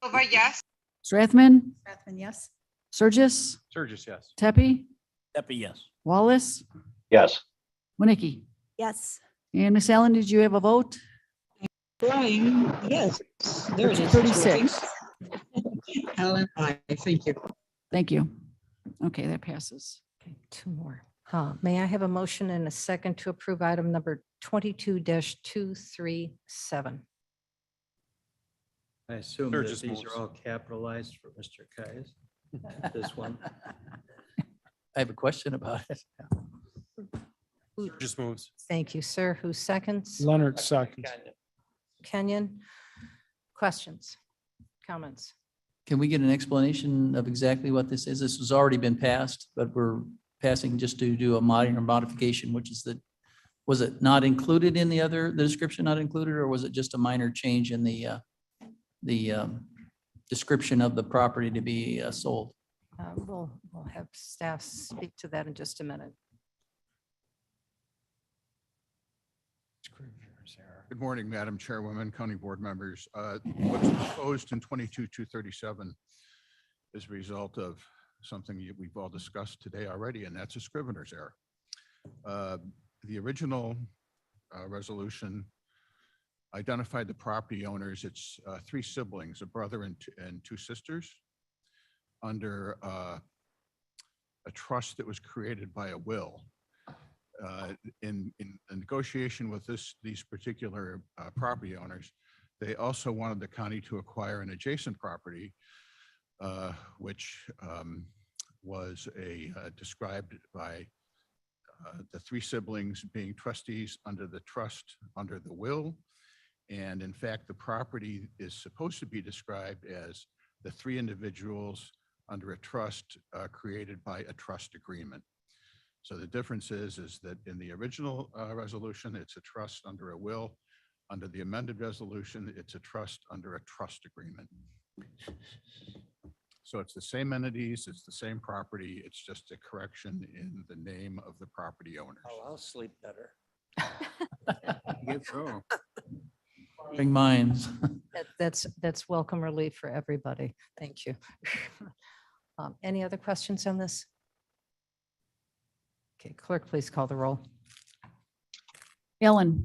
Silva, yes. Strathman, Strathman, yes. Surges, Surges, yes. Tepe, Deppie, yes. Wallace, Yes. Winnicky. Yes. And Miss Allen, did you have a vote? Brian, yes. There it is. 36. Allen, I. Thank you. Thank you. Okay, that passes. Okay, two more. May I have a motion and a second to approve item number 22-237? I assume Sure, that just these moves. are all capitalized for Mr. Kais. This one. I have a question about it. Just moves. Thank you, sir. Who seconds? Leonard seconds. Kenyon? Questions? Comments? Can we get an explanation of exactly what this is? This has already been passed, but we're passing just to do a minor modification, which is that, was it not included in the description not included, or was it just a minor change in the description of the property to be sold? We'll have staff speak to that in just a minute. Good morning, Madam Chairwoman, County Board members. What's proposed in 22-237 is a result of something we've all discussed today already, and that's a scrivener's error. The original resolution identified the property owners. It's 3 siblings, a brother and two sisters, under a trust that was created by a will. In a negotiation with these particular property owners, they also wanted the county to acquire an adjacent property, which was described by the 3 siblings being trustees under the trust under the will. And in fact, the property is supposed to be described as the 3 individuals under a trust created by a trust agreement. So the difference is that in the original resolution, it's a trust under a will. Under the amended resolution, it's a trust under a trust agreement. So it's the same entities, it's the same property, it's just a correction in the name of the property owners. Oh, I'll sleep better. Big minds. That's welcome relief for everybody. Thank you. Any other questions on this? Okay, clerk, please call the roll. Ellen.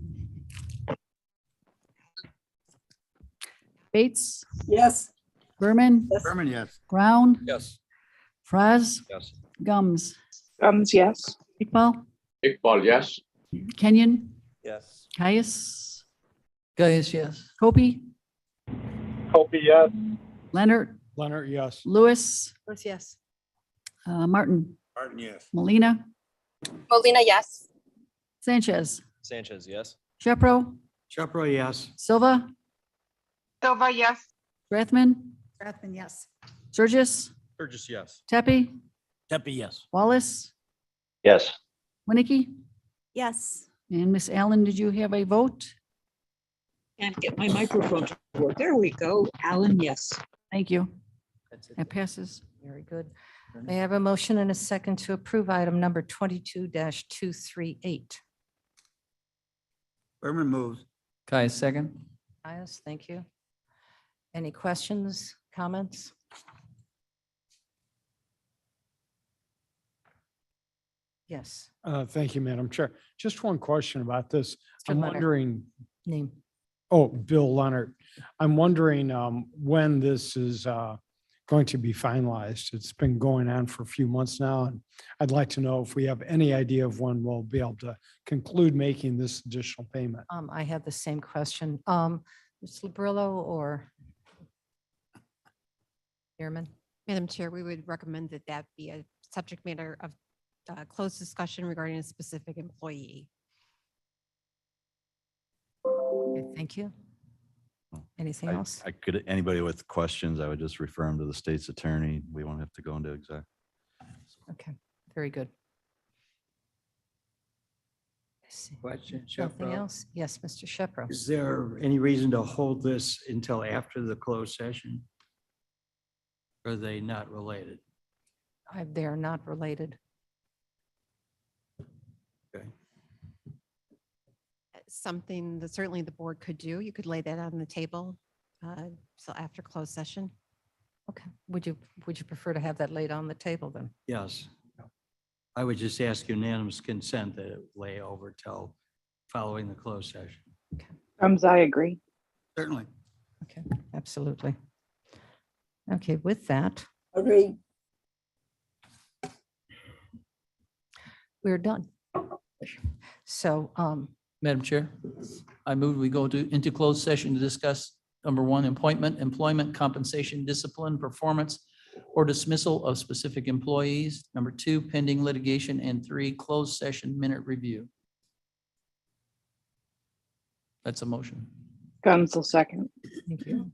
Bates, Yes. Berman, Berman, yes. Brown, Yes. Fraz, Yes. Gums, Yes. Iqbal, Iqbal, yes. Kenyon, Yes. Caius, Guys, yes. Kobe, Hope yes. Leonard, Leonard, yes. Lewis, Yes. Martin, Martin, yes. Molina, Molina, yes. Sanchez, Sanchez, yes. Shepro, Shepro, yes. Silva, Silva, yes. Rathman, Rathman, yes. Surgis, Burgess, yes. Tepe, Tepe, yes. Wallace, Yes. Winnicky, Yes. and Miss Allen, did you have a vote? Can't get my microphone to work. There we go. Alan, yes. Thank you. That passes. Very good. May I have a motion and a second to approve item number 22-238? Berman moves. Kai, second. Yes, thank you. Any questions, comments? Yes, Thank you, Madam Chair. Just one question about this. Mr. I'm Leonard. wondering, name. oh, Bill Leonard. I'm wondering when this is going to be finalized. It's been going on for a few months now, and I'd like to know if we have any idea of when we'll be able to conclude making this additional payment. I had the same question. Ms. Labrillo or Chairman? Madam Chair, we would recommend that that be a subject matter of closed discussion regarding a specific employee. Okay, thank you. Anything else? I could, anybody with questions, I would just refer them to the state's attorney. We won't have to go into exec. Okay, very good. I see. Question, Nothing Shepro. else? Yes, Mr. Shepro. Is there any reason to hold this until after the closed session? Or are they not related? They are not related. Okay. Something that certainly the board could do. You could lay that on the table. So after closed session. Okay, would you prefer to have that laid on the table then? Yes. I would just ask unanimous consent that it lay over till following the closed session. I agree. Certainly. Okay, absolutely. Okay, with that, Agreed. We're done. So, Madam Chair, I move we go into closed session to discuss number one, appointment, employment, compensation, discipline, performance, or dismissal of specific employees. Number two, pending litigation, and three, closed session minute review. That's a motion. Guns will second. thank you.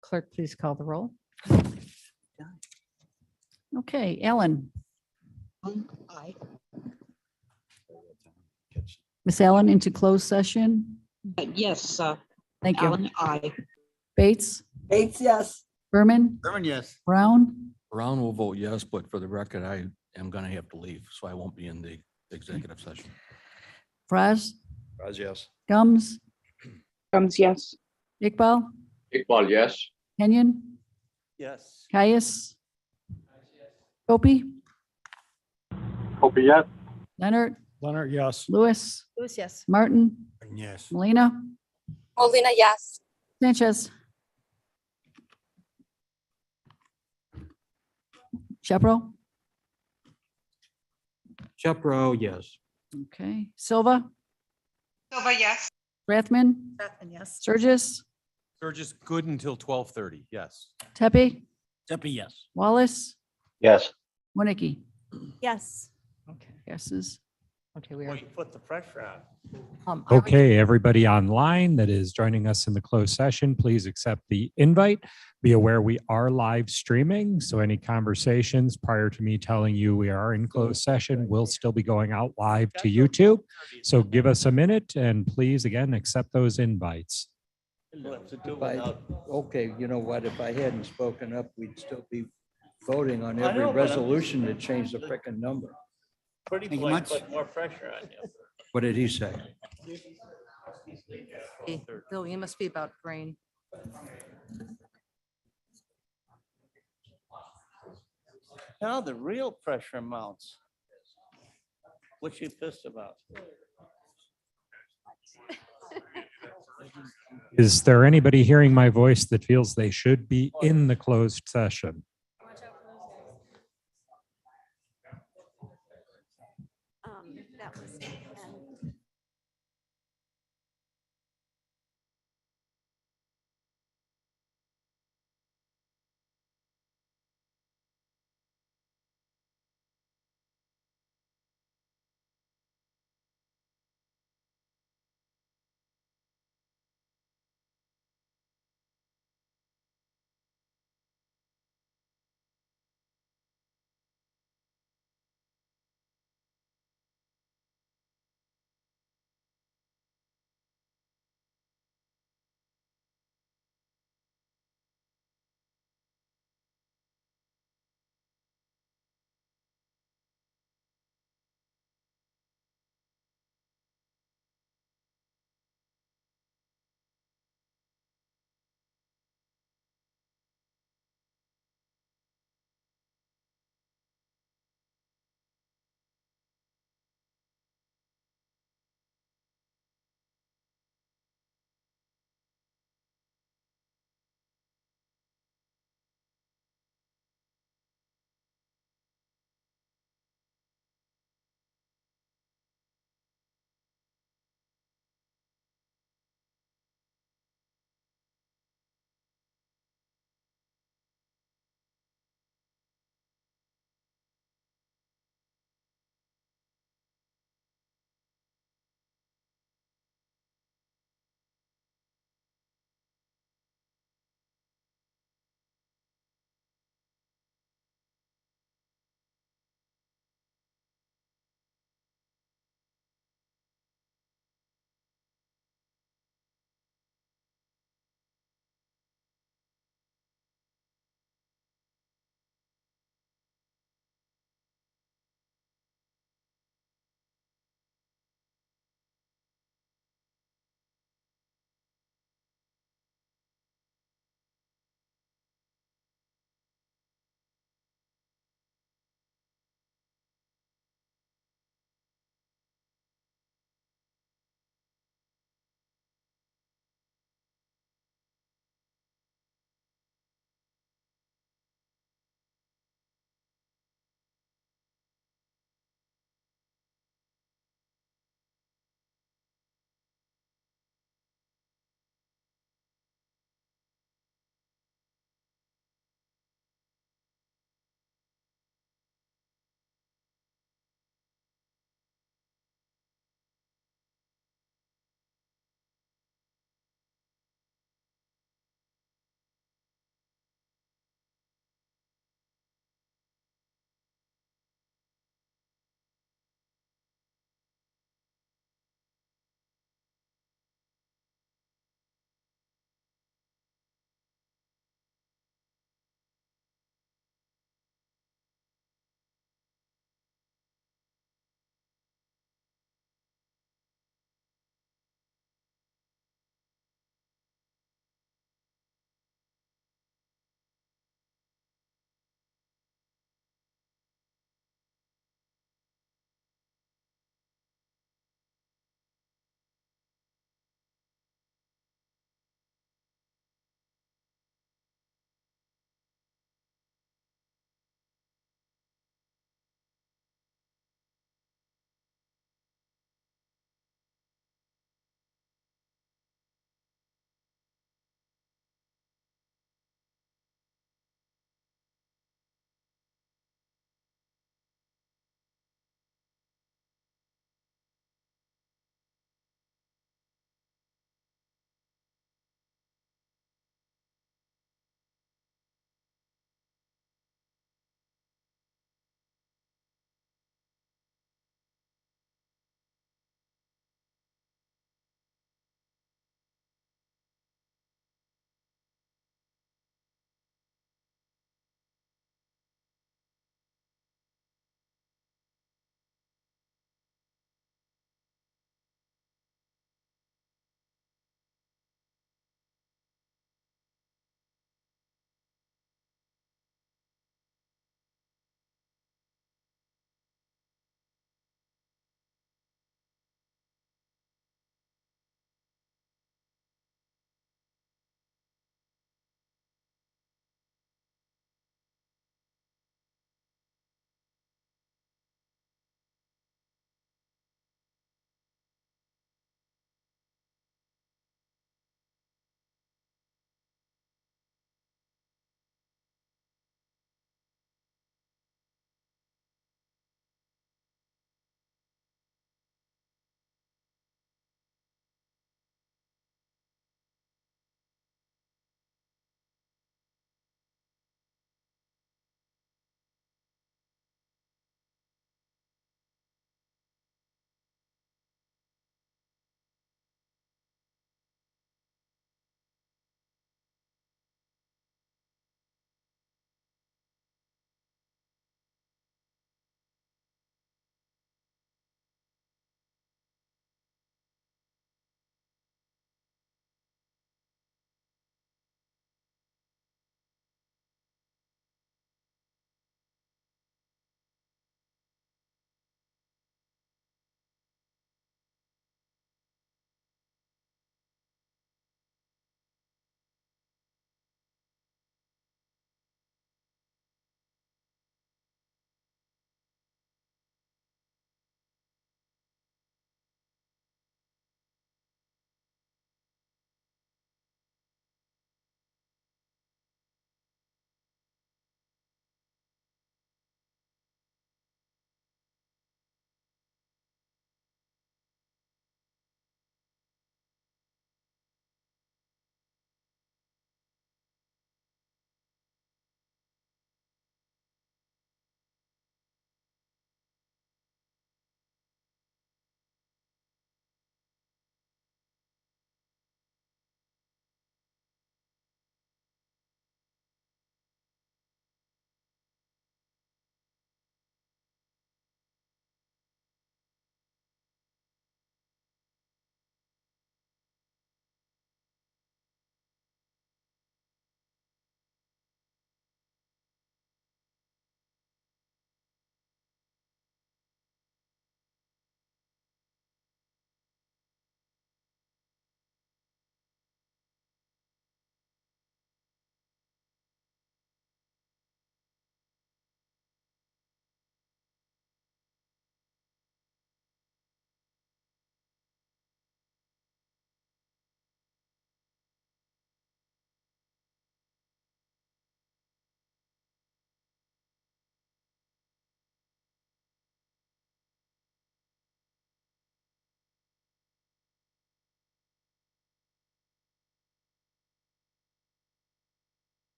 Clerk, please call the roll. Okay, Ellen. Aye. Miss Allen into closed session. Yes, Thank you. Alan, aye. Bates, Bates, yes. Berman, Berman, yes. Brown, Brown will vote yes, but for the record, I am going to have to leave, so I won't be in the executive session. Fraz, Yes. Gums, Guns, yes. Iqbal, Iqbal, yes. Kenyon, Yes. Caius, Opie, Hope yes. Leonard, Leonard, yes. Lewis, Lewis, yes. Martin, Yes. Molina, Molina, yes. Sanchez. Shepro, Shepro, yes. okay, Silva, Silva, yes. Rathman, Yes. Sturgis, Sturgis, good until 12:30. Yes. Tepe, Tepe, yes. Wallace, Yes. Winnicki. Yes. Okay, Yeses. okay, we are. Put the pressure on. I would- Okay, everybody online that is joining us in the closed session, please accept the invite. Be aware we are live streaming, so any conversations prior to me telling you we are in closed session will still be going out live to YouTube. So give us a minute and please, again, accept those invites. Okay, you know what? If I hadn't spoken up, we'd still be voting on every resolution to change the frickin' number. Pretty much. put more pressure on you. What did he say? Hey, Bill, you must be about grain. Now the real pressure mounts. What you pissed about? Is there anybody hearing my voice that feels they should be in the closed session? That was.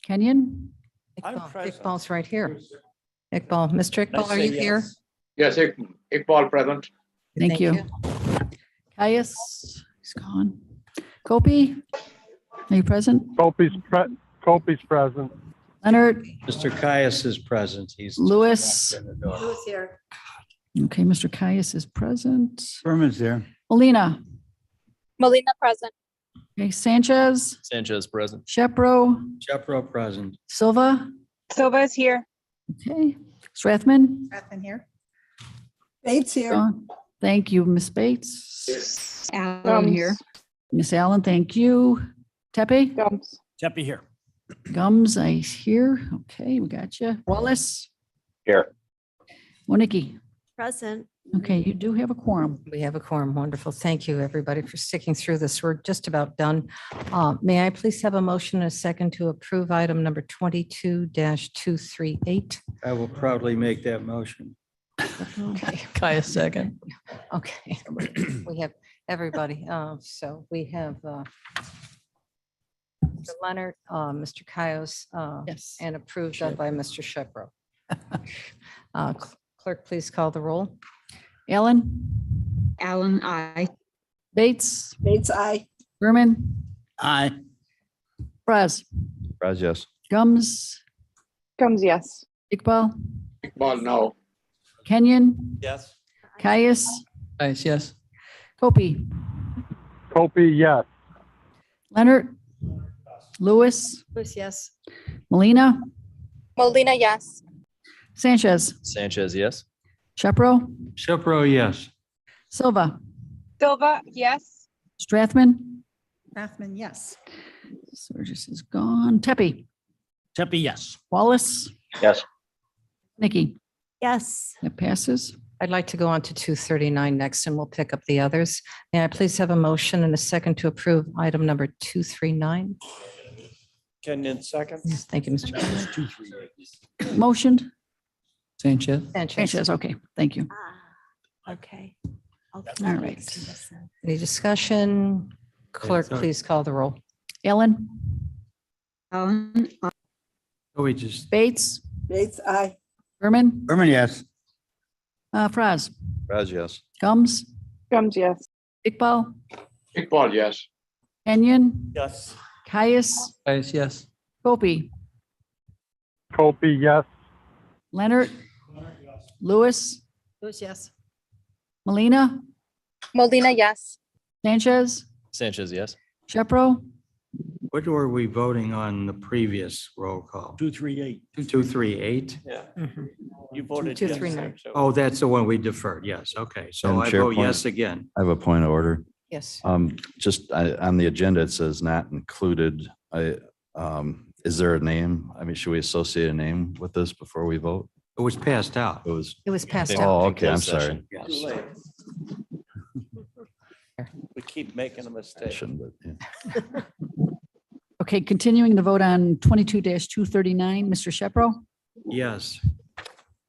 Kenyon, Iqbal's right here. Iqbal, Mr. Iqbal, are you here? Yes, Iqbal present. thank you. Caius, he's gone. Kopi, are you present? Kopi's present. Leonard, Mr. Caius is present. He's. Lewis. Who's here? Okay, Mr. Caius is present. Berman's there. Molina, Molina present. okay, Sanchez, Sanchez present. Shepro, Shepro present. Silva, Silva is here. okay, Strathman. Strathman here. Bates here. Gone. Thank you, Ms. Bates. Allen here. Miss Allen, thank you. Tepe? Tepe here. Gums, I hear. Okay, we got you. Wallace? Here. Monique? Present. Okay, you do have a quorum. We have a quorum. Wonderful. Thank you, everybody, for sticking through this. We're just about done. May I please have a motion and a second to approve item number 22-238? I will proudly make that motion. Okay. Caius second. Okay. We have everybody. So we have Mr. Leonard, Mr. Caius, Yes. and approved by Mr. Shepro. Clerk, please call the roll. Allen? Allen, I. Bates? Bates, aye. Berman? Aye. Fraz? Raz, yes. Gums? Comes yes. Iqbal? Iqbal, no. Kenyon? Yes. Caius? Caius, yes. Kopi? Kopi, yes. Leonard? Lewis? Lewis, yes. Molina? Molina, yes. Sanchez? Sanchez, yes. Shepro? Shepro, yes. Silva? Silva, yes. Strathman? Strathman, yes. Surges is gone. Tepe? Tepe, yes. Wallace? Yes. Nikki? Yes. That passes. I'd like to go on to 239 next, and we'll pick up the others. May I please have a motion and a second to approve item number 239? Kenyon second. Thank you, Mr. Chairman. Motioned? Sanchez. Sanchez, okay, thank you. Okay. All All right. Any discussion? Clerk, please call the roll. Ellen? Allen, Oh, we just. Bates? Bates, aye. Berman? Berman, yes. Fraz? Raz, yes. Gums? Comes yes. Iqbal? Iqbal, yes. Kenyon? Yes. Caius? Caius, yes. Kopi? Kopi, yes. Leonard? Lewis? Lewis, yes. Molina? Molina, yes. Sanchez? Sanchez, yes. Shepro? What were we voting on the previous roll call? 238. 238? Yeah. Mhm. You voted 239. Oh, that's the one we deferred. Yes. Okay. So Madam I Chair, vote point- yes again. I have a point of order. Yes. Just on the agenda, it says not included. Is there a name? I mean, should we associate a name with this before we vote? It was passed out. It was, It was passed oh, out. okay, I'm Closed sorry. session. Yes. We keep making a I mistake. shouldn't, but yeah. Okay, continuing the vote on 22-239, Mr. Shepro? Yes.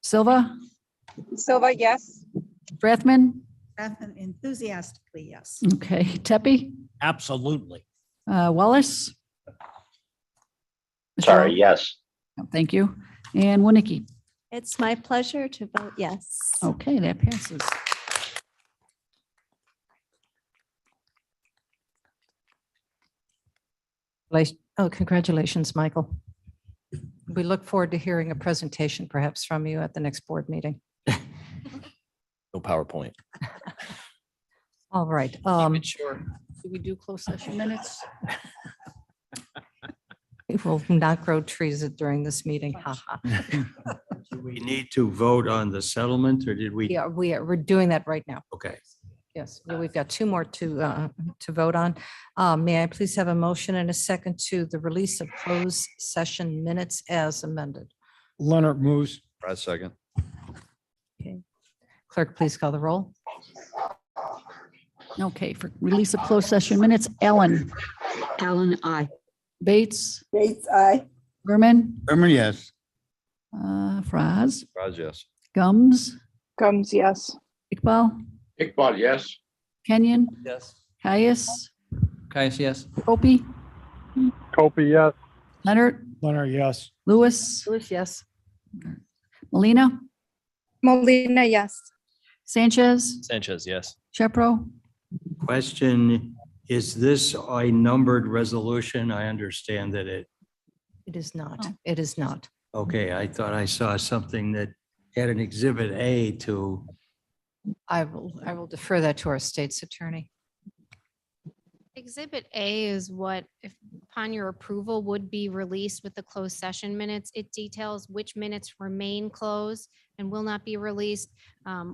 Silva? Silva, yes. Strathman? Strathman enthusiastically, yes. Okay, Tepe? Absolutely. Wallace? Mr. Sorry, Wallace? yes. Thank you. And Winnicki? It's my pleasure to vote yes. Okay, that passes. Oh, congratulations, Michael. We look forward to hearing a presentation perhaps from you at the next board meeting. No PowerPoint. All right. Sure. Do we do closed session minutes? We will not grow trees during this meeting. Ha ha. Do we need to vote on the settlement or did we? Yeah, we're doing that right now. Okay. Yes, we've got two more to vote on. May I please have a motion and a second to the release of closed session minutes as amended? Leonard moves. Raz, second. Clerk, please call the roll. Okay, for release of closed session minutes, Ellen? Allen, I. Bates? Bates, aye. Berman? Berman, yes. Fraz? Raz, yes. Gums? Comes yes. Iqbal? Iqbal, yes. Kenyon? Yes. Caius? Caius, yes. Kopi? Kopi, yes. Leonard? Leonard, yes. Lewis, Lewis, yes. Molina, Molina, yes. Sanchez, Sanchez, yes. Shepro. Question, is this a numbered resolution? I understand that it, It is not. It is not. okay, I thought I saw something that had an exhibit A to, I will defer that to our state's attorney. Exhibit A is what, if upon your approval, would be released with the closed session minutes. It details which minutes remain closed and will not be released,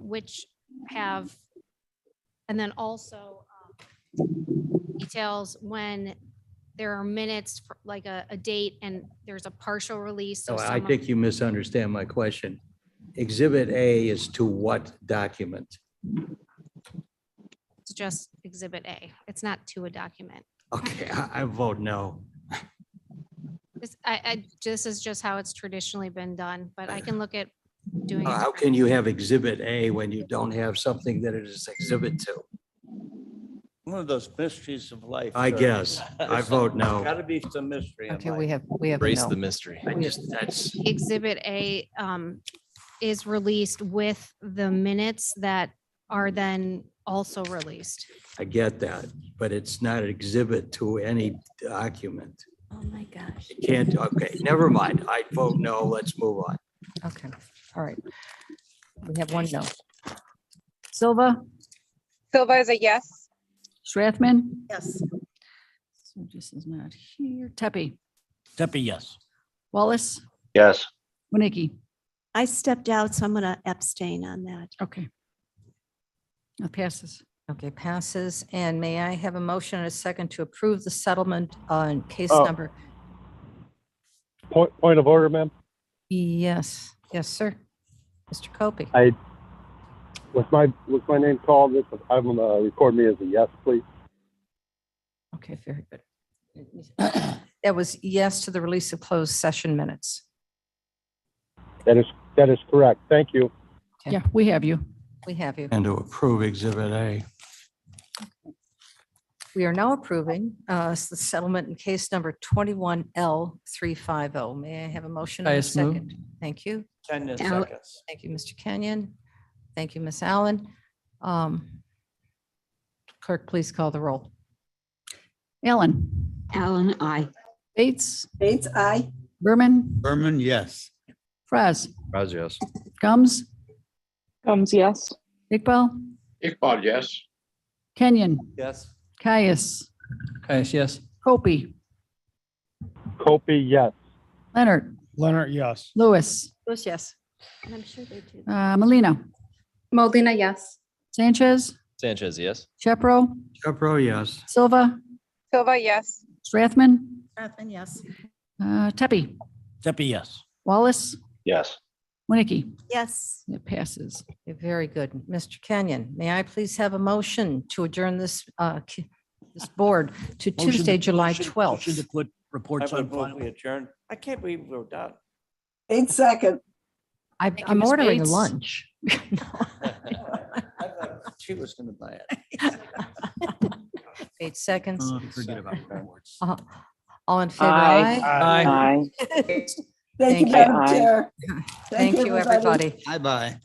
which have, and then also details when there are minutes, for like a date and there's a partial release. So oh, I some of- think you misunderstand my question. Exhibit A is to what document? It's just Exhibit A. It's not to a document. Okay, I vote no. This is just how it's traditionally been done, but I can look at doing it. How can you have exhibit A when you don't have something that it is exhibit to? One of those mysteries of life. I sir. guess. I vote no. Gotta be some mystery. in Okay, life. we have a Embrace no. the mystery. I just, that's, Exhibit A is released with the minutes that are then also released. I get that, but it's not an exhibit to any document. Oh my gosh. You can't, okay, never mind. I vote no. Let's move on. Okay, all right. We have one no. Silva, Silva is a yes. Strathman. Yes. So this is not here. Tepe, Tepe, yes. Wallace, Yes. Winnicki. I stepped out, so I'm going to abstain on that. Okay. That passes. Okay, passes. And may I have a motion and a second to approve the settlement on case Oh. number? Point of order, ma'am. Yes, yes, sir. Mr. Copey. Was my name called? I'm gonna record me as a yes, please. Okay, very good. That was yes to the release of closed session minutes. That is correct. Thank you. Okay. Yeah, we have you. We have you. And to approve exhibit A. We are now approving the settlement in case number 21L350. May I have a motion and a Highest move. second? Thank you. Kenyon Al- seconds. Thank you, Mr. Kenyon. Thank you, Ms. Allen. Clerk, please call the roll. Allen, Allen, I. Bates, Bates, aye. Berman, Berman, yes. Fraz, Raz, yes. Gums, Comes, yes. Iqbal, Iqbal, yes. Kenyon, Yes. Caius, Caius, yes. Copey, Copy, yes. Leonard, Leonard, yes. Lewis, Lewis, yes. And I'm sure they do. Molina, Molina, yes. Sanchez, Sanchez, yes. Shepro, Shepro, yes. Silva, Silva, yes. Strathman, Strathman, yes. Tepe, Tepe, yes. Wallace, Yes. Winnicki. Yes. It passes. Okay, very good. Mr. Kenyon, may I please have a motion to adjourn this board to Tuesday, July 12th? Should put reports on file. We adjourn. I can't believe we're done. 8 second. I'm you, I'm Ms. ordering Bates. lunch. I thought she was gonna buy it. 8 seconds. Forget about reports. All in favor, Aye. aye? Aye. Thank you, you. Madam Aye. Chair. Thank you, everybody. Bye-bye.